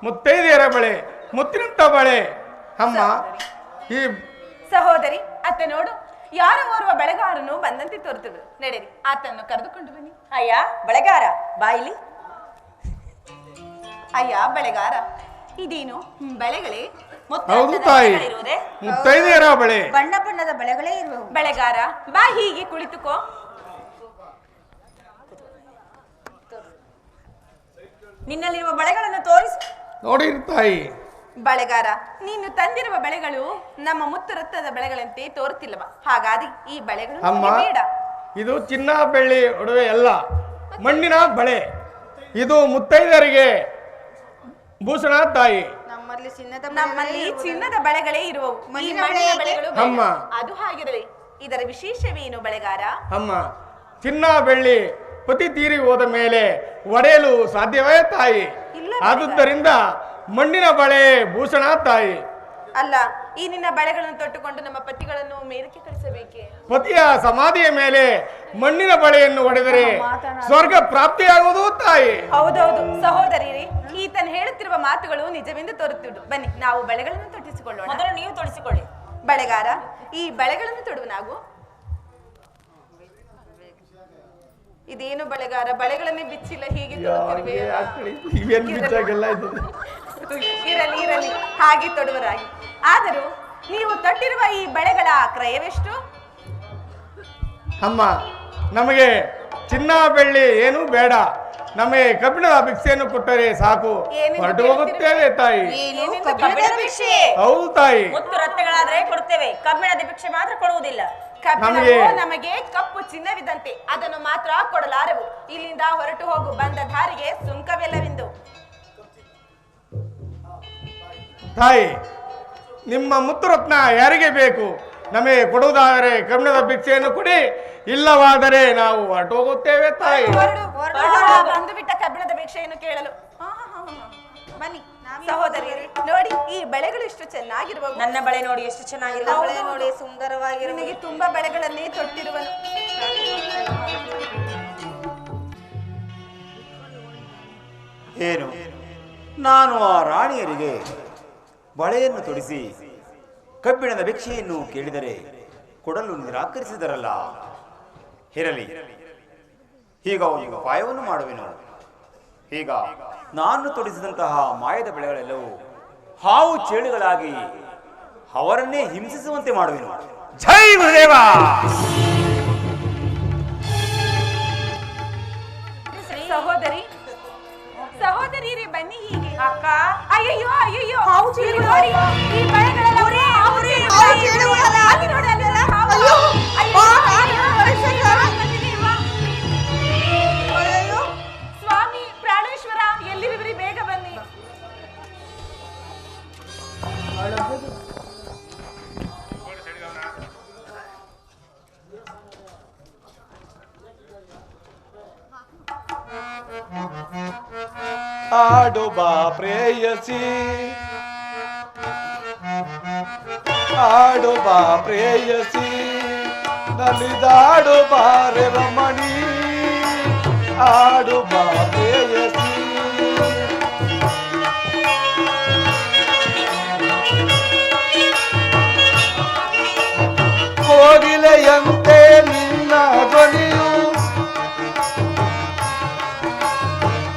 ಮುತ್ತೈದೆಯರ ಬಳೆ ಮುತ್ತಿನಂತ ಬಳೆ ಅಮ್ಮ ಈ ಸಹೋದರಿ ಅತ್ತ ನೋಡು ಯಾರೋ ಓರ್ವ ಬೆಳೆಗಾರನು ಬಂದಂತೆ ತೋರುತ್ತದೆ. ನಡೆರಿ ಆತನ್ನು ಕರೆದುಕೊಂಡು ಬನ್ನಿ. ಅಯ್ಯ ಬೆಳೆಗಾರ ಬಾಯಿಲಿ. ಅಯ್ಯ ಬೆಳೆಗಾರ, ಇದೇನು ಬೆಳೆಗಳೇ? ಹೌದು ತಾಯಿ, ಮುತ್ತೈದೆಯರ ಬಳೆ. ಬಣ್ಣ ಬಣ್ಣದ ಬಳೆಗಳೇ ಇರುವವು. ಬೆಳೆಗಾರ ಬಾ, ಹೀಗೆ ಕುಳಿತುಕೋ. ನಿನ್ನಲ್ಲಿರುವ ಬಳೆಗಳನ್ನು ತೋರಿಸು. ನೋಡಿರಿ ತಾಯಿ. ಬಳೆಗಾರ, ನೀನು ತಂದಿರುವ ಬೆಳೆಗಳು ನಮ್ಮ ಮುತ್ತುರತ್ನದ ಬೆಳೆಗಳಂತೆ ತೋರುತ್ತಿಲ್ಲವ. ಹಾಗಾಗಿ ಈ ಬೆಳೆಗಳು ಅಮ್ಮ, ನಮಗೆ ಬೇಡ. ಇದು ಚಿನ್ನ ಬೆಳ್ಳಿ ಒಡವೆ ಅಲ್ಲ, ಮಣ್ಣಿನ ಬಳೆ. ಇದು ಮುತ್ತೈದರಿಗೆ ಭೂಷಣ ತಾಯಿ. ನಮ್ಮಲ್ಲಿ ಚಿನ್ನದ ಬಳೆಗಳೇ ಇರುವವು. ಈ ಮಣ್ಣಿನ ಮಣ್ಣಿನ ಬಳೆ ಬೆಳೆಗಳು ಅಮ್ಮ. ಬೇಡ. ಅದು ಹಾಗಿರಲಿ. ಇದರ ವಿಶೇಷವೇನು ಬೆಳೆಗಾರ? ಅಮ್ಮ, ಚಿನ್ನ ಬೆಳ್ಳಿ ಪತಿ ತೀರಿ ಹೋದ ಮೇಲೆ ಒಡೆಯಲು ಸಾಧ್ಯವೇ ತಾಯಿ? ಇಲ್ಲ, ಆದುದರಿಂದ ಮಣ್ಣಿನ ಬಳೆ ಭೂಷಣ ತಾಯಿ. ಅಲ್ಲ, ಈ ನಿನ್ನ ಬಳೆಗಳನ್ನು ತೊಟ್ಟುಕೊಂಡು ನಮ್ಮ ಪತಿಗಳನ್ನು ಮೇಲಕ್ಕೆ ಕಳಿಸಬೇಕೆ? ಪತಿಯ ಸಮಾಧಿಯ ಮೇಲೆ ಮಣ್ಣಿನ ಬಳೆಯನ್ನು ಒಡೆದರೆ ಸ್ವರ್ಗ ಪ್ರಾಪ್ತಿಯಾಗುವುದು ತಾಯಿ. ಹೌದೌದು ಸಹೋದರಿಯರೇ, ಈತನು ಹೇಳುತ್ತಿರುವ ಮಾತುಗಳು ನಿಜವೆಂದು ತೋರುತ್ತಿದ್ದು. ಬನ್ನಿ, ನಾವು ಬಳೆಗಳನ್ನು ತೊಟ್ಟಿಸಿಕೊಳ್ಳೋಣ. ಮೊದಲು ನೀವು ತೊಡಿಸಿಕೊಳ್ಳಿ. ಬಳೆಗಾರ, ಈ ಬಳೆಗಳನ್ನು ತೊಡುವ ನಾವು. ಇದೇನು ಬಳೆಗಾರ, ಬಳೆಗಳನ್ನೇ ಬಿಚ್ಚಿಲ್ಲ, ಹೀಗೆ ತೊಡುತ್ತಿರುವೆ. ಇವೇನು ಬಿಚ್ಚಾಗೆಲ್ಲ ಇದು. ಇರಲಿ ಇರಲಿ, ಹಾಗೆ ತೊಡುವರಾಗಿ. ಆದರೂ ನೀವು ತೊಟ್ಟಿರುವ ಈ ಬಳೆಗಳ ಕ್ರಯವೆಷ್ಟು? ಅಮ್ಮ, ನಮಗೆ ಚಿನ್ನ ಬೆಳ್ಳಿ ಏನೂ ಬೇಡ. ನಮಗೆ ಕಬ್ಬಿಣದ ಭಿಕ್ಷೆಯನ್ನು ಕೊಟ್ಟರೆ ಸಾಕು, ಹೊರಟು ಹೋಗುತ್ತೇವೆ ತಾಯಿ. ಕಬ್ಬಿಣದ ಭಿಕ್ಷೆ? ಹೌದು ತಾಯಿ. ಮುತ್ತು ರತ್ನಗಳಾದ್ರೆ ಕೊಡುತ್ತೇವೆ, ಕಬ್ಬಿಣದ ಭಿಕ್ಷೆ ಮಾತ್ರ ಕೊಡುವುದಿಲ್ಲ. ಕಬ್ಬಿಣವು ನಮಗೆ ಕಪ್ಪು ಚಿನ್ನವಿದ್ದಂತೆ, ಅದನ್ನು ಮಾತ್ರ ಕೊಡಲಾರೆವು. ಇಲ್ಲಿಂದ ಹೊರಟು ಹೋಗು, ಬಂದ ದಾರಿಗೆ ಸುಂಕವಿಲ್ಲವೆಂದು. ತಾಯಿ, ನಿಮ್ಮ ಮುತ್ತುರತ್ನ ಯಾರಿಗೆ ಬೇಕು? ನಮಗೆ ಕೊಡುವುದಾದರೆ ಕಬ್ಬಿಣದ ಭಿಕ್ಷೆಯನ್ನು ಕೊಡಿ, ಇಲ್ಲವಾದರೆ ನಾವು ಹೊರಟು ಹೋಗುತ್ತೇವೆ ತಾಯಿ. ಬಂದು ಬಿಟ್ಟ ಕಬ್ಬಿಣದ ಭಿಕ್ಷೆಯನ್ನು ಕೇಳಲು. ಬನ್ನಿ ಸಹೋದರಿಯರೇ, ನೋಡಿ ಈ ಬಳೆಗಳು ಎಷ್ಟು ಚೆನ್ನಾಗಿರುವ. ನನ್ನ ಬಳೆ ನೋಡಿ ಎಷ್ಟು ಚೆನ್ನಾಗಿರುವ. ಬಳೆ ನೋಡಿ ಸುಂದರವಾಗಿರುವ. ನಿನಗೆ ತುಂಬಾ ಬಳೆಗಳನ್ನೇ ತೊಟ್ಟಿರುವನು. ಏನು, ನಾನು ಆ ರಾಣಿಯರಿಗೆ ಬಳೆಯನ್ನು ತೊಡಿಸಿ ಕಬ್ಬಿಣದ ಭಿಕ್ಷೆಯನ್ನು ಕೇಳಿದರೆ ಕೊಡಲು ನಿರಾಕರಿಸಿದರಲ್ಲ. ಇರಲಿ, ಈಗ ಒಂದು ಉಪಾಯವನ್ನು ಮಾಡುವೆನು. ಈಗ ನಾನು ತೊಡಿಸಿದಂತಹ ಮಾಯದ ಬೆಳೆಗಳೆಲ್ಲವೂ ಹಾವು ಚೇಳುಗಳಾಗಿ ಅವರನ್ನೇ ಹಿಂಸಿಸುವಂತೆ ಮಾಡುವೆನು. ಜೈ ಗುರುದೇವ. ಸಹೋದರಿಯರೇ, ಬನ್ನಿ ಹೀಗೆ. ಅಕ್ಕ, ಅಯ್ಯಯ್ಯೋ ಅಯ್ಯಯ್ಯೋ, ನೋಡಿ ಈ ಬಳೆಗಳೆಲ್ಲ ಅಲ್ಲಿ ನೋಡಿ, ಅಲ್ಲೆಲ್ಲ ಹಾವು. ಸ್ವಾಮಿ ಪ್ರಾಣೇಶ್ವರ, ಎಲ್ಲಿರುವಿರಿ? ಬೇಗ ಬನ್ನಿ. ಆಡು ಬಾ ಪ್ರೇಯಸಿ, ಆಡು ಬಾ ಪ್ರೇಯಸಿ, ನಲಿದಾಡು ಬಾರೆ ರಮಣಿ, ಆಡು ಬಾ ಪ್ರೇಯಸಿ. ಕೋಗಿಲೆಯಂತೆ ನಿನ್ನ ಧ್ವನಿಯು,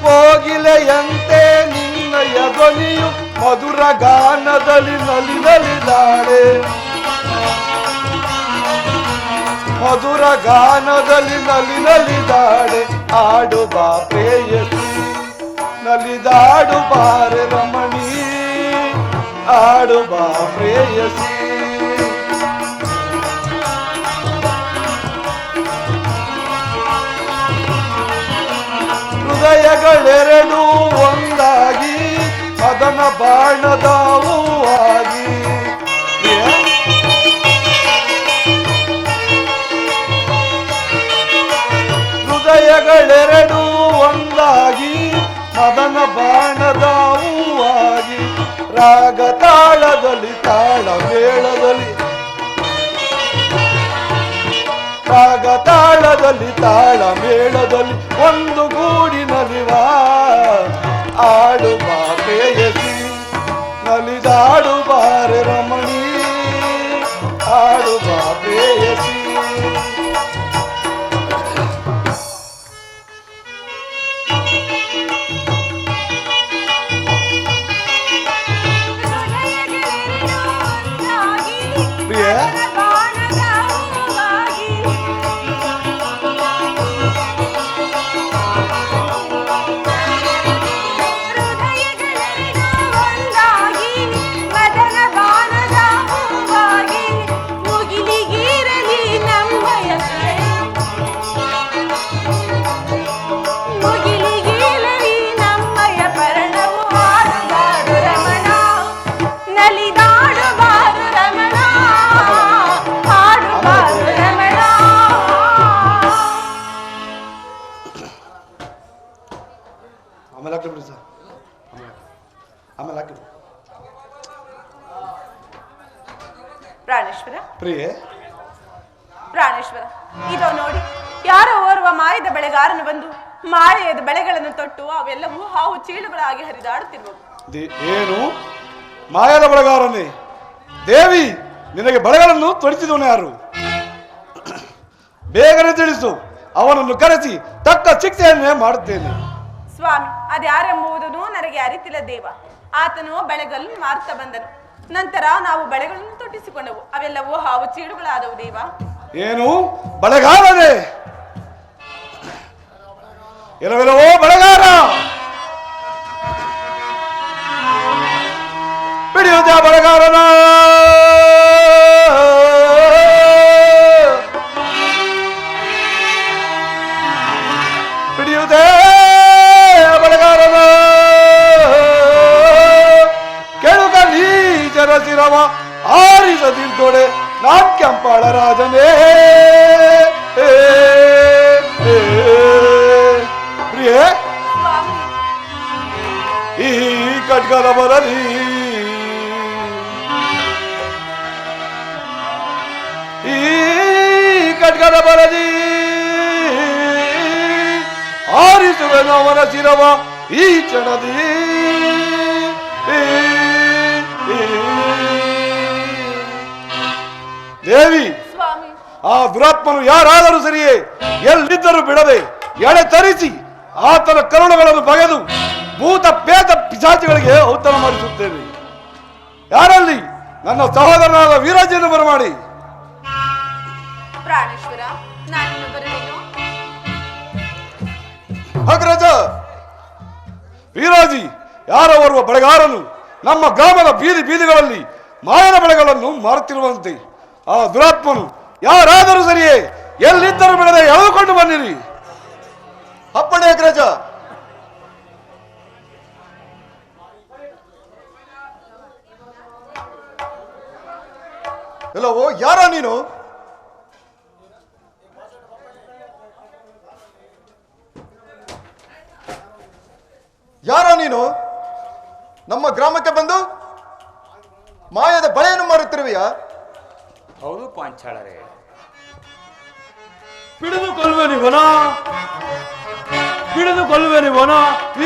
ಕೋಗಿಲೆಯಂತೆ ನಿನ್ನಯ ಧ್ವನಿಯು ಮಧುರ ಗಾನದಲ್ಲಿ ನಲಿದಾಳೆ, ಮಧುರ ಗಾನದಲ್ಲಿ ನಲಿದಾಳೆ. ಆಡು ಬಾ ಪ್ರೇಯಸಿ, ನಲಿದಾಡು ಬಾರೆ ರಮಣಿ, ಆಡು ಬಾ ಪ್ರೇಯಸಿ. ಹೃದಯಗಳೆರಡು ಒಂದಾಗಿ ಮದನ ಬಾಣದ ಹೂವಾಗಿ. ಹೃದಯಗಳೆರಡು ಒಂದಾಗಿ ಮದನ ಬಾಣದ ಹೂವಾಗಿ ರಾಗ ತಾಳದಲ್ಲಿ ತಾಳ ಮೇಳದಲ್ಲಿ ರಾಗ ತಾಳದಲ್ಲಿ ತಾಳ ಮೇಳದಲ್ಲಿ ಒಂದು ಗೂಡಿನಲಿವಾ ಆಡು ಬಾ ಪ್ರೇಯಸಿ ನಲಿದಾಡು ಬಾರೆ ರಮಣಿ ಆಡು ಬಾ ಪ್ರೇಯಸಿ. ಪ್ರಿಯ ಆಮೇಲೆ ಹಾಕಿಬಿಡಿ ಸರ್, ಆಮೇಲೆ ಹಾಕಿಬಿಡಿ. ಪ್ರಾಣೇಶ್ವರ ಪ್ರಿಯೆ ಪ್ರಾಣೇಶ್ವರ, ಇದೋ ನೋಡಿ, ಯಾರೋ ಓರ್ವ ಮಾಯದ ಬೆಳೆಗಾರನು ಬಂದು ಮಾಯದ ಬೆಳೆಗಳನ್ನು ತೊಟ್ಟು ಅವೆಲ್ಲವೂ ಹಾವು ಚೀಳುಗಳಾಗಿ ಹರಿದಾಡುತ್ತಿರುವವು. ಏನು ಮಾಯದ ಬೆಳೆಗಾರನೇ? ದೇವಿ, ನಿನಗೆ ಬೆಳೆಗಳನ್ನು ತೊಡಿಸಿದವನು ಯಾರು? ಬೇಗನೆ ತಿಳಿಸು, ಅವನನ್ನು ಕರೆಸಿ ತಕ್ಕ ಶಿಕ್ಷೆಯನ್ನೇ ಮಾಡುತ್ತೇನೆ. ಸ್ವಾಮಿ, ಅದ್ಯಾರೆಂಬುದನ್ನು ನನಗೆ ಅರಿತಿಲ್ಲ ದೇವ. ಆತನು ಬೆಳೆಗಳನ್ನು ಮಾರುತ್ತಾ ಬಂದನು. ನಂತರ ನಾವು ಬೆಳೆಗಳನ್ನು ತೊಟ್ಟಿಸಿಕೊಂಡವು, ಅವೆಲ್ಲವೂ ಹಾವು ಚೀಡುಗಳಾದವು ದೇವ. ಏನು ಬೆಳೆಗಾರನೇ? ಎಲ್ಲವೆಲ್ಲವೋ ಬೆಳೆಗಾರ, ಬಿಡಿಯುತ್ತ ಬೆಳೆಗಾರನ ಬಿಡಿಯುತ್ತೆ ಬೆಳೆಗಾರನ ಕೆಳುಕ ನೀಚರ ಶಿರವ ಆರಿಸದಿದ್ದೊಡೆ ನಾನ್ ಕೆಂಪಾಳ ರಾಜನೇ. ಪ್ರಿಯೆ, ಈ ಖಡ್ಗದ ಬರಲಿ ಈ ಖಡ್ಗದ ಬರಲಿ ಆರಿಸುವೆನು ಅವನ ಶಿರವ ಈ ಕ್ಷಣದಿ. ದೇವಿ, ಆ ದುರಾತ್ಮನು ಯಾರಾದರೂ ಸರಿಯೇ, ಎಲ್ಲಿದ್ದರೂ ಬಿಡದೆ ಎಳೆ ತರಿಸಿ ಆತನ ಕರುಣಗಳನ್ನು ಬಗೆದು ಭೂತ ಪೇತ ಪಿಶಾಚಿಗಳಿಗೆ ಔತಣ ಮಾಡಿಸುತ್ತೇನೆ. ಯಾರಲ್ಲಿ? ನನ್ನ ಸಹೋದರನಾದ ವೀರಾಜಿಯನ್ನು ಬರಮಾಡಿ. ಪ್ರಾಣೇಶ್ವರ, ನಾನು ಬರಲೇನು? ಅಗ್ರಜ ವೀರಾಜಿ, ಯಾರವರುವ ಬೆಳೆಗಾರನು ನಮ್ಮ ಗ್ರಾಮದ ಬೀದಿ ಬೀದಿಗಳಲ್ಲಿ ಮಾಯನ ಬೆಳೆಗಳನ್ನು ಮಾರುತ್ತಿರುವಂತೆ ಆ ದುರಾತ್ಮನು ಯಾರಾದರೂ ಸರಿಯೇ, ಎಲ್ಲಿದ್ದರೂ ಬಿಡದೆ ಎಳೆದುಕೊಂಡು ಬನ್ನಿರಿ. ಅಪ್ಪಣೆ ಅಗ್ರಜ. ಎಲ್ಲವೋ ಯಾರ ನೀನು? ಯಾರ ನೀನು? ನಮ್ಮ ಗ್ರಾಮಕ್ಕೆ ಬಂದು ಮಾಯದ ಬಳೆಯನ್ನು ಮಾರುತ್ತಿರುವೆಯಾ? ಹೌದು ಪಾಂಚಾಳರೇ. ಹಿಡಿದುಕೊಳ್ಳುವೆನಿವನ, ಹಿಡಿದುಕೊಳ್ಳುವೆನಿವನ,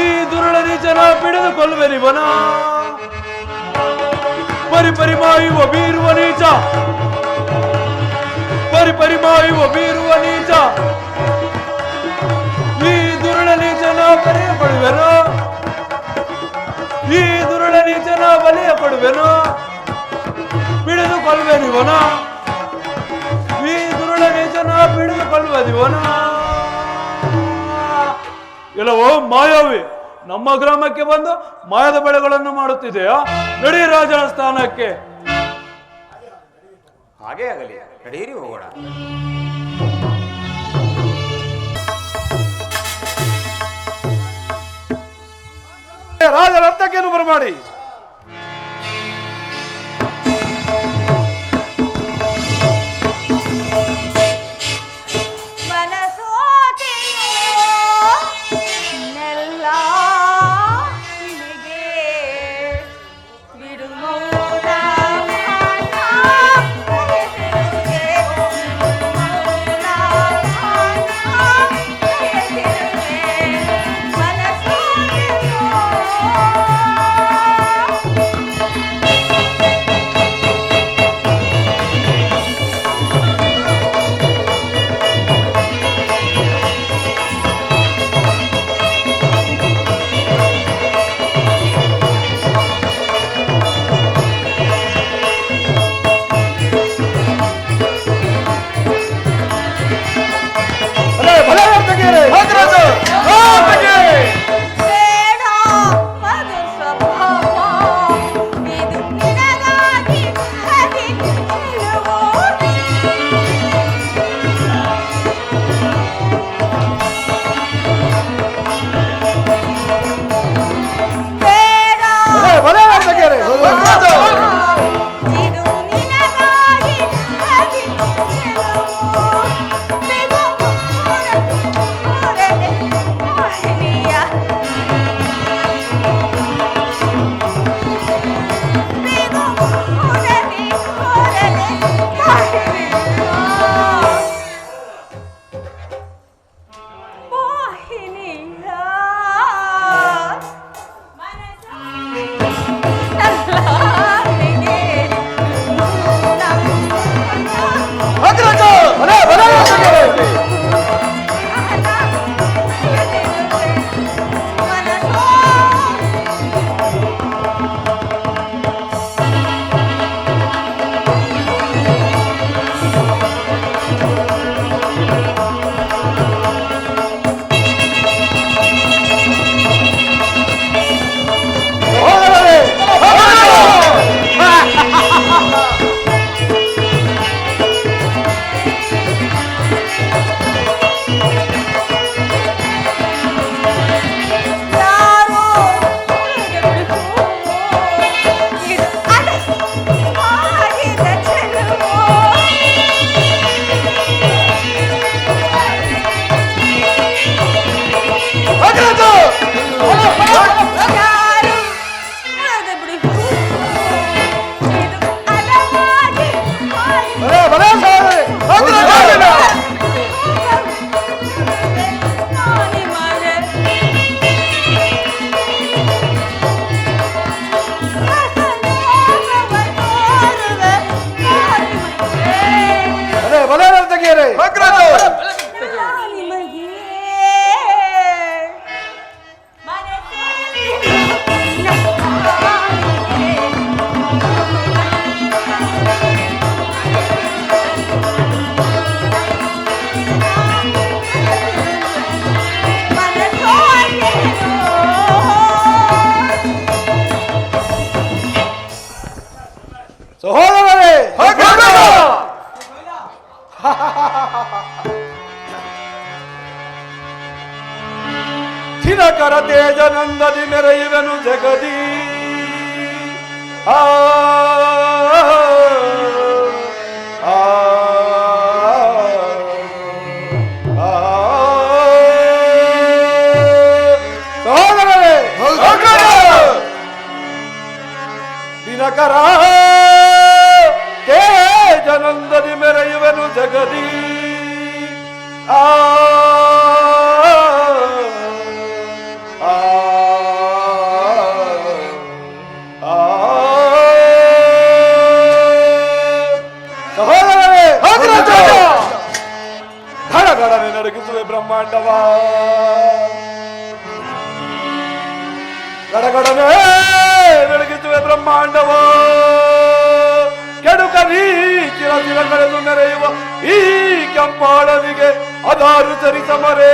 ಈ ದುರುಳ ನೀಚನ ಹಿಡಿದುಕೊಳ್ಳುವೆನಿವನ. ಪರಿಪರಿಮಾಯುವ ಬೀರುವ ನೀಚ, ಪರಿಪರಿಮಾಯುವ ಬೀರುವ ನೀಚ, ಈ ದುರುಳ ನೀಚನ ಬಲಿಯ ಕೊಡುವೆನು, ಈ ದುರುಳ ನೀಚನ ಬಲಿಯ ಕೊಡುವೆನು. ಹಿಡಿದುಕೊಳ್ಳುವೆನಿವನ, ಈ ದುರುಳ ನೀಚನ ಹಿಡಿದುಕೊಳ್ಳುವುದಿವನ. ಎಲ್ಲವೋ ಮಾಯಾವಿ, ನಮ್ಮ ಗ್ರಾಮಕ್ಕೆ ಬಂದು ಮಾಯದ ಬೆಳೆಗಳನ್ನು ಮಾಡುತ್ತಿದೆಯಾ? ನಡಿ ರಾಜನ ಸ್ಥಾನಕ್ಕೆ. ಹಾಗೇ ಆಗಲಿ, ನಡೆಯಿರಿ ಹೋಗೋಣ. ಎದುರು ಮಾಡಿ. ದಿನಕರ ತೇಜನಂದದಿ ಮೆರೆಯುವೆನು ಜಗದಿ ದಿನಕರ ತೇಜನಂದದಿ ಮೆರೆಯುವೆನು ಜಗದಿ ಘಡಘಡನೆ ನಡಗಿಸುವೆ ಬ್ರಹ್ಮಾಂಡವ ಗಡಗಡನೆ ಬೆಳಗಿಸುವೆ ಬ್ರಹ್ಮಾಂಡವ ಕೆಡುಕ ನೀಚಿರ ಕಳೆದು ಮೆರೆಯುವ ಈ ಕೆಂಪಾಳನಿಗೆ ಅದಾರು ಸರಿಸಮರೇ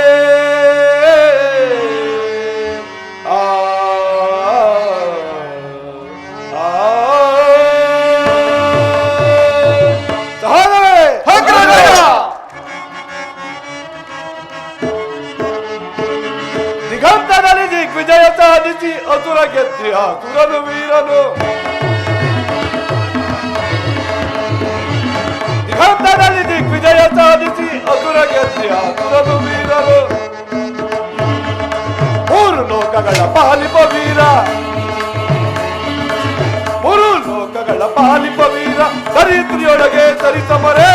ದಿಗಂತದಲ್ಲಿ ದಿಗ್ವಿಜಯ ಸಾಧಿಸಿ ಅಸುರ ಗೆದ್ದಿ ಅಸುರನು ವೀರನು ದಿಗಂತದಲ್ಲಿ ದಿಗ್ವಿಜಯ ಸಾಧಿಸಿ ಅಸುರ ಗೆದ್ದಿ ಅಸುರನು ವೀರನು ಮೂರು ಲೋಕಗಳ ಪಾಲಿಪ ವೀರ ಮೂರು ಲೋಕಗಳ ಪಾಲಿಪ ವೀರ ಧರಿತ್ರಿಯೊಳಗೆ ಸರಿಸಮರೆ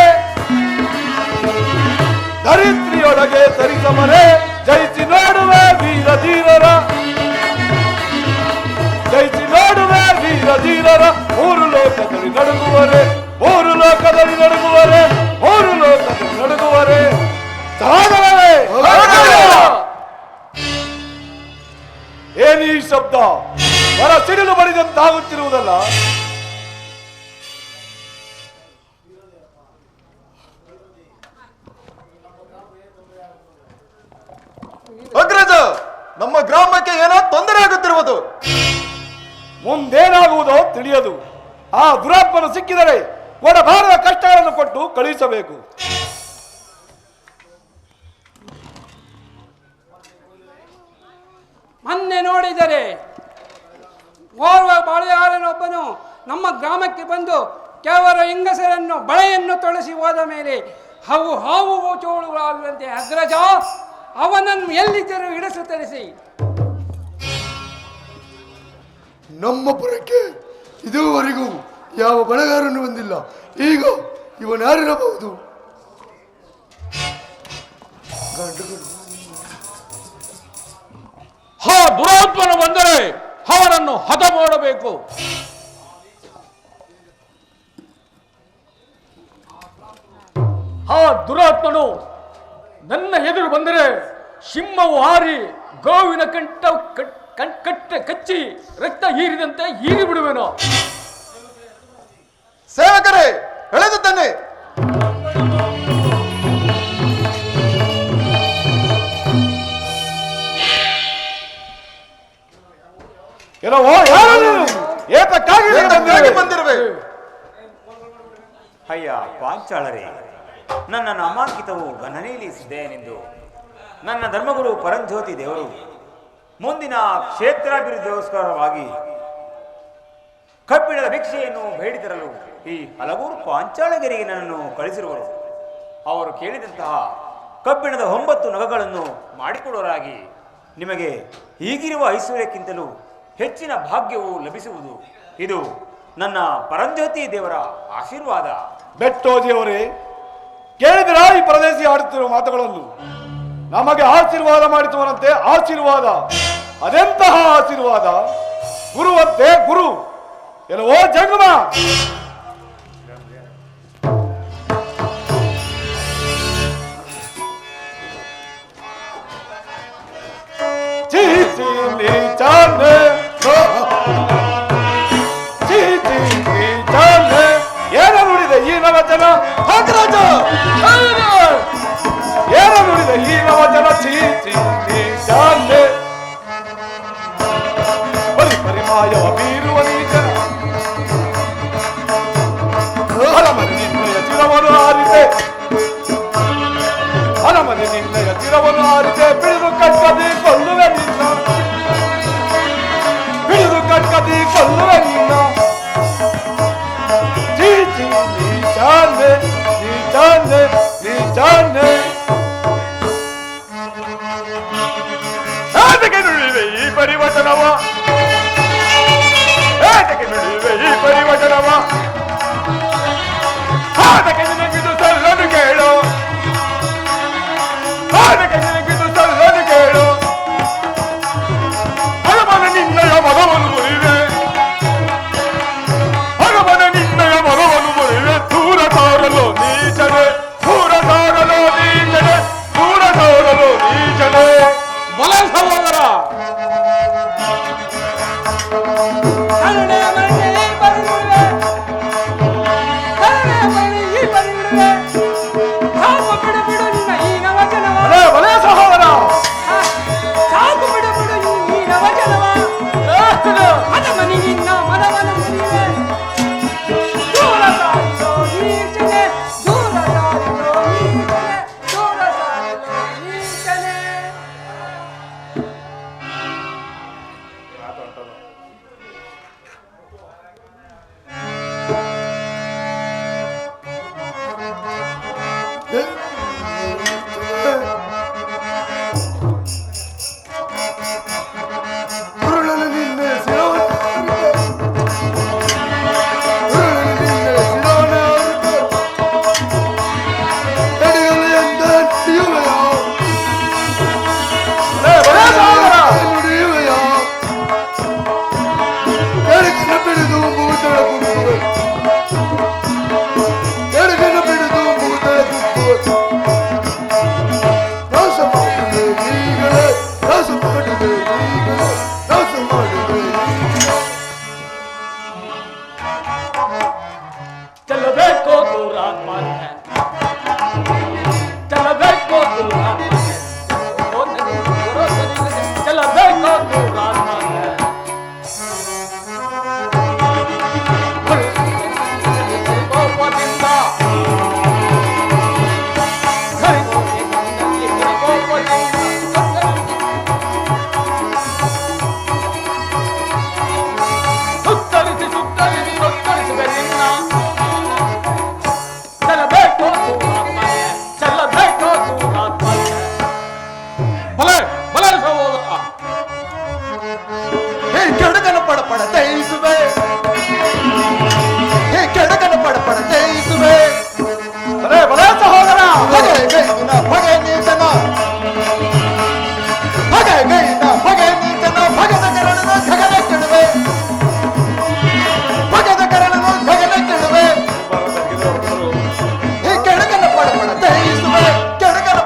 ಧರಿತ್ರಿಯೊಳಗೆ ಸರಿಸಮರೆ ಜಯಿಸಿ ನೋಡುವೆ ವೀರ ಧೀರರ ಜಯಿಸಿ ನೋಡುವೆ ವೀರ ಧೀರರ ಮೂರು ಲೋಕದಲ್ಲಿ ನಡುಗುವರೆ ಮೂರು ಲೋಕದಲ್ಲಿ ನಡುಗುವರೆ ಮೂರು ಲೋಕದಲ್ಲಿ ನಡುಗುವರೆ ಸಹೋದರರೇ ಏನೀ ಶಬ್ದ ಹೊರ ಸಿಡಿಲು ಬಡಿದಂತಾಗುತ್ತಿರುವುದಲ್ಲ ಅಗ್ರಜ ನಮ್ಮ ಗ್ರಾಮಕ್ಕೆ ಏನೋ ತೊಂದರೆ ಆಗುತ್ತಿರುವುದು ಮುಂದೇನಾಗುವುದೋ ತಿಳಿಯದು ಆ ದುರಾತ್ಮನು ಸಿಕ್ಕಿದರೆ ಕೊಡಬಾರದ ಕಷ್ಟಗಳನ್ನು ಕೊಟ್ಟು ಕಳುಹಿಸಬೇಕು ಮೊನ್ನೆ ನೋಡಿದರೆ ಓರ್ವ ಬಾಳೆಯಾರನೊಬ್ಬನು ನಮ್ಮ ಗ್ರಾಮಕ್ಕೆ ಬಂದು ಕೇವಲ ಹೆಂಗಸರನ್ನು ಬಳೆಯನ್ನು ತೊಳಸಿ ಹೋದ ಮೇಲೆ ಹಾವು ಚೋಳುಗಳಾಗುವಂತೆ ಅಗ್ರಜ ಅವನನ್ನು ಎಲ್ಲಿದ್ದರೂ ಹಿಡಿಸು ತರಿಸಿ. ನಮ್ಮ ಪುರಕ್ಕೆ ಇದುವರೆಗೂ ಯಾವ ಬಳೆಗಾರನು ಬಂದಿಲ್ಲ. ಈಗ ಇವನ್ಯಾರಿರಬಹುದು? ದುರಾತ್ಮನು ಬಂದರೆ ಅವನನ್ನು ಹತ ಮಾಡಬೇಕು. ಆ ದುರಾತ್ಮನು ನನ್ನ ಎದುರು ಬಂದರೆ ಸಿಂಹವು ಹಾರಿ ಗೋವಿನ ಕಚ್ಚಿ ರಕ್ತ ಹೀರಿದಂತೆ ಹೀರಿ ಬಿಡುವೆನು. ಸೇವಕರೇ, ಎಳೆದು ತನ್ನಿ. ಬಂದಿರುವೆ. ಅಯ್ಯ ಪಾಂಚಾಳರೇ, ನನ್ನ ನಾಮಾಂಕಿತವು ಗಣನೆಯಲ್ಲಿ ಸಿದ್ದೆಯನೆಂದು ನನ್ನ ಧರ್ಮಗುರು ಪರಂಜ್ಯೋತಿ ದೇವರು ಮುಂದಿನ ಕ್ಷೇತ್ರಾಭಿವೃದ್ಧಿಗೋಸ್ಕರವಾಗಿ ಕಬ್ಬಿಣದ ಭಿಕ್ಷೆಯನ್ನು ಬೇಡಿತರಲು ಈ ಹಲಗೂರು ಪಾಂಚಾಳಗಿರಿಗೆ ನನ್ನನ್ನು ಕಳಿಸಿರುವರು. ಅವರು ಕೇಳಿದಂತಹ ಕಬ್ಬಿಣದ 9 ನಗಗಳನ್ನು ಮಾಡಿಕೊಡುವರಾಗಿ ನಿಮಗೆ ಈಗಿರುವ ಐಶ್ವರ್ಯಕ್ಕಿಂತಲೂ ಹೆಚ್ಚಿನ ಭಾಗ್ಯವು ಲಭಿಸುವುದು. ಇದು ನನ್ನ ಪರಂಜ್ಯೋತಿ ದೇವರ ಆಶೀರ್ವಾದ. ಬೆಟ್ಟೋಜಿಯವರೇ, ಕೇಳಿದಿರ ಈ ಪ್ರದೇಶಿ ಆಡುತ್ತಿರುವ ಮಾತುಗಳನ್ನು? ನಮಗೆ ಆಶೀರ್ವಾದ ಮಾಡಿಸುವನಂತೆ ಆಶೀರ್ವಾದ. ಅದೆಂತಹ ಆಶೀರ್ವಾದ! ಗುರುವಂತೆ ಗುರು ಎಲ್ಲವೋ ಜಂಗಮ. ಏನ ನುಡಿದ ಈ ನವಚನ ಅಗ್ರಜ, ಏನ ನುಡಿದ ಈ ನವಚನ ಬರಿ ಪರಿಮಾಯವ ಬೀರುವ ನೀಚನ ಹರಮನೆ ನಿನ್ನಯ ಚಿರವನ್ನು ಆರಿದೆ, ಹರಮನೆ ನಿನ್ನಯ ಚಿರವನ್ನು ಆರಿದೆ. ಬಿಳಿದು ಕಟ್ಕದಿ ಕೊಲ್ಲುವೆ ನಿನ್ನ, ಬಿಳಿದು ಕಟ್ಕದಿ ಕೊಲ್ಲುವೆ ನಿನ್ನ. ಏತಕ್ಕೆ ನುಡಿವೆ ಈ ಪರಿವಚನವ, ಏತಕ್ಕೆ ನುಡಿವೆ ಈ ಪರಿವಚನವ, ಅದಕ್ಕೆ ನಿನಗಿದು ಸಲ್ಲನು ಕೇಳು, ಅದಕ್ಕೆ ನಿನಗಿದು ಸಲ್ಲನು ಕೇಳು. ಹನುಮನ ನಿನ್ನಯ ಮಗವನ್ನು ಮುರಿವೆ, ಹನುಮನ ನಿನ್ನಯ ಮಗವನ್ನು ಮುರಿವೆ. ದೂರ ಸಾರಲು ನೀಚನೆ, ದೂರ ಸಾರಲು ನೀಚನೆ, ದೂರ ಸಾರಲು ನೀಚನೆ. ಬಲ ಸಹೋದರ, ಕರುಣೆ ಮರಳಿ ಬರುವೆ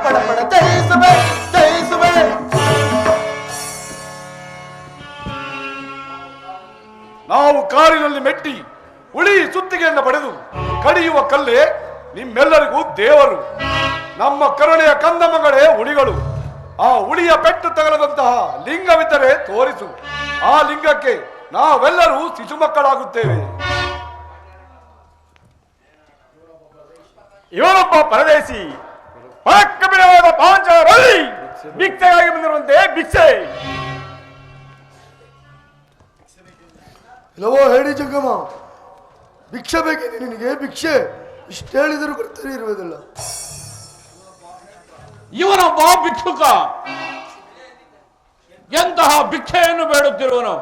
ಪಡಪಡ ಜಯಿಸುವೆ ಜಯಿಸುವೆ. ನಾವು ಕಾರಿನಲ್ಲಿ ಮೆಟ್ಟಿ ಉಳಿ ಸುತ್ತಿಗೆಯನ್ನು ಪಡೆದು ಕಡಿಯುವ ಕಲ್ಲೇ ನಿಮ್ಮೆಲ್ಲರಿಗೂ ದೇವರು. ನಮ್ಮ ಕರುಣೆಯ ಕಂದ ಮಗಳೇ ಉಳಿಗಳು. ಆ ಉಳಿಯ ಪೆಟ್ಟು ತಗಲದಂತಹ ಲಿಂಗವಿದ್ದರೆ ತೋರಿಸು. ಆ ಲಿಂಗಕ್ಕೆ ನಾವೆಲ್ಲರೂ ಶಿಶುಮಕ್ಕಳಾಗುತ್ತೇವೆ. ಇವನೊಬ್ಬ ಪರದೇಶಿ, ಪರಕ್ಕಬಿಡವಾದ ಪಾಂಚಾಲಿ ಭಿಕ್ಷೆಗಾಗಿ ಬಂದಿರುವಂತೆ ಭಿಕ್ಷೆ. ಇಲ್ಲವೋ ಹೇಳಿ ಜಂಗಮ, ಭಿಕ್ಷೆ ಬೇಕಿದೆ ನಿನಗೆ? ಭಿಕ್ಷೆ ಇಷ್ಟು ಹೇಳಿದರೂ ಕೊಡ್ತಾರೆ ಇರುವುದಿಲ್ಲ. ಇವನೊಬ್ಬ ಭಿಕ್ಷುಕ, ಎಂತಹ ಭಿಕ್ಷೆಯನ್ನು ಬೇಡುತ್ತಿರುವನು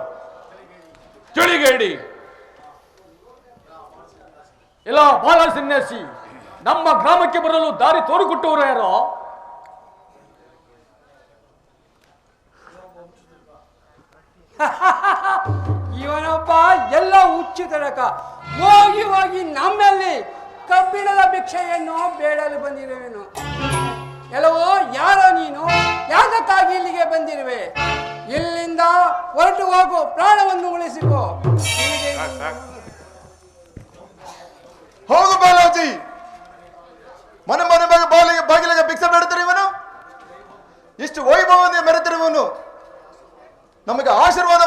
ತಿಳಿಗೇಡಿ. ಇಲ್ಲ ಬಾಲ ಸನ್ಯಾಸಿ, ನಮ್ಮ ಗ್ರಾಮಕ್ಕೆ ಬರಲು ದಾರಿ ತೋರಿಕೊಟ್ಟವರು ಯಾರೋ? ಇವನೊಬ್ಬ ಎಲ್ಲ ಹುಚ್ಚುತರಕ ಹೋಗಿ ಹೋಗಿ ನಮ್ಮಲ್ಲಿ ಕಬ್ಬಿಣದ ಭಿಕ್ಷೆಯನ್ನು ಬೇಡಲು ಬಂದಿರುವೆನು. ಎಲ್ಲವೋ ಯಾರೋ ನೀನು, ಯಾತಕ್ಕಾಗಿ ಇಲ್ಲಿಗೆ ಬಂದಿರುವೆ? ಇಲ್ಲಿಂದ ಹೊರಟು ಹೋಗು, ಪ್ರಾಣವನ್ನು ಉಳಿಸಿಕೋ. ಹೌದು ಬಾಲಾಜಿ, ಮನೆ ಮನೆ ಬಾಗಿಲಿಗೆ ಭಿಕ್ಷೆ ಬೇಡುತ್ತಾರೆ ಇವನು. ಇಷ್ಟು ವೈಭವದಿಂದ ಮೆರೆತಿರುವನು ನಮಗೆ ಆಶೀರ್ವಾದ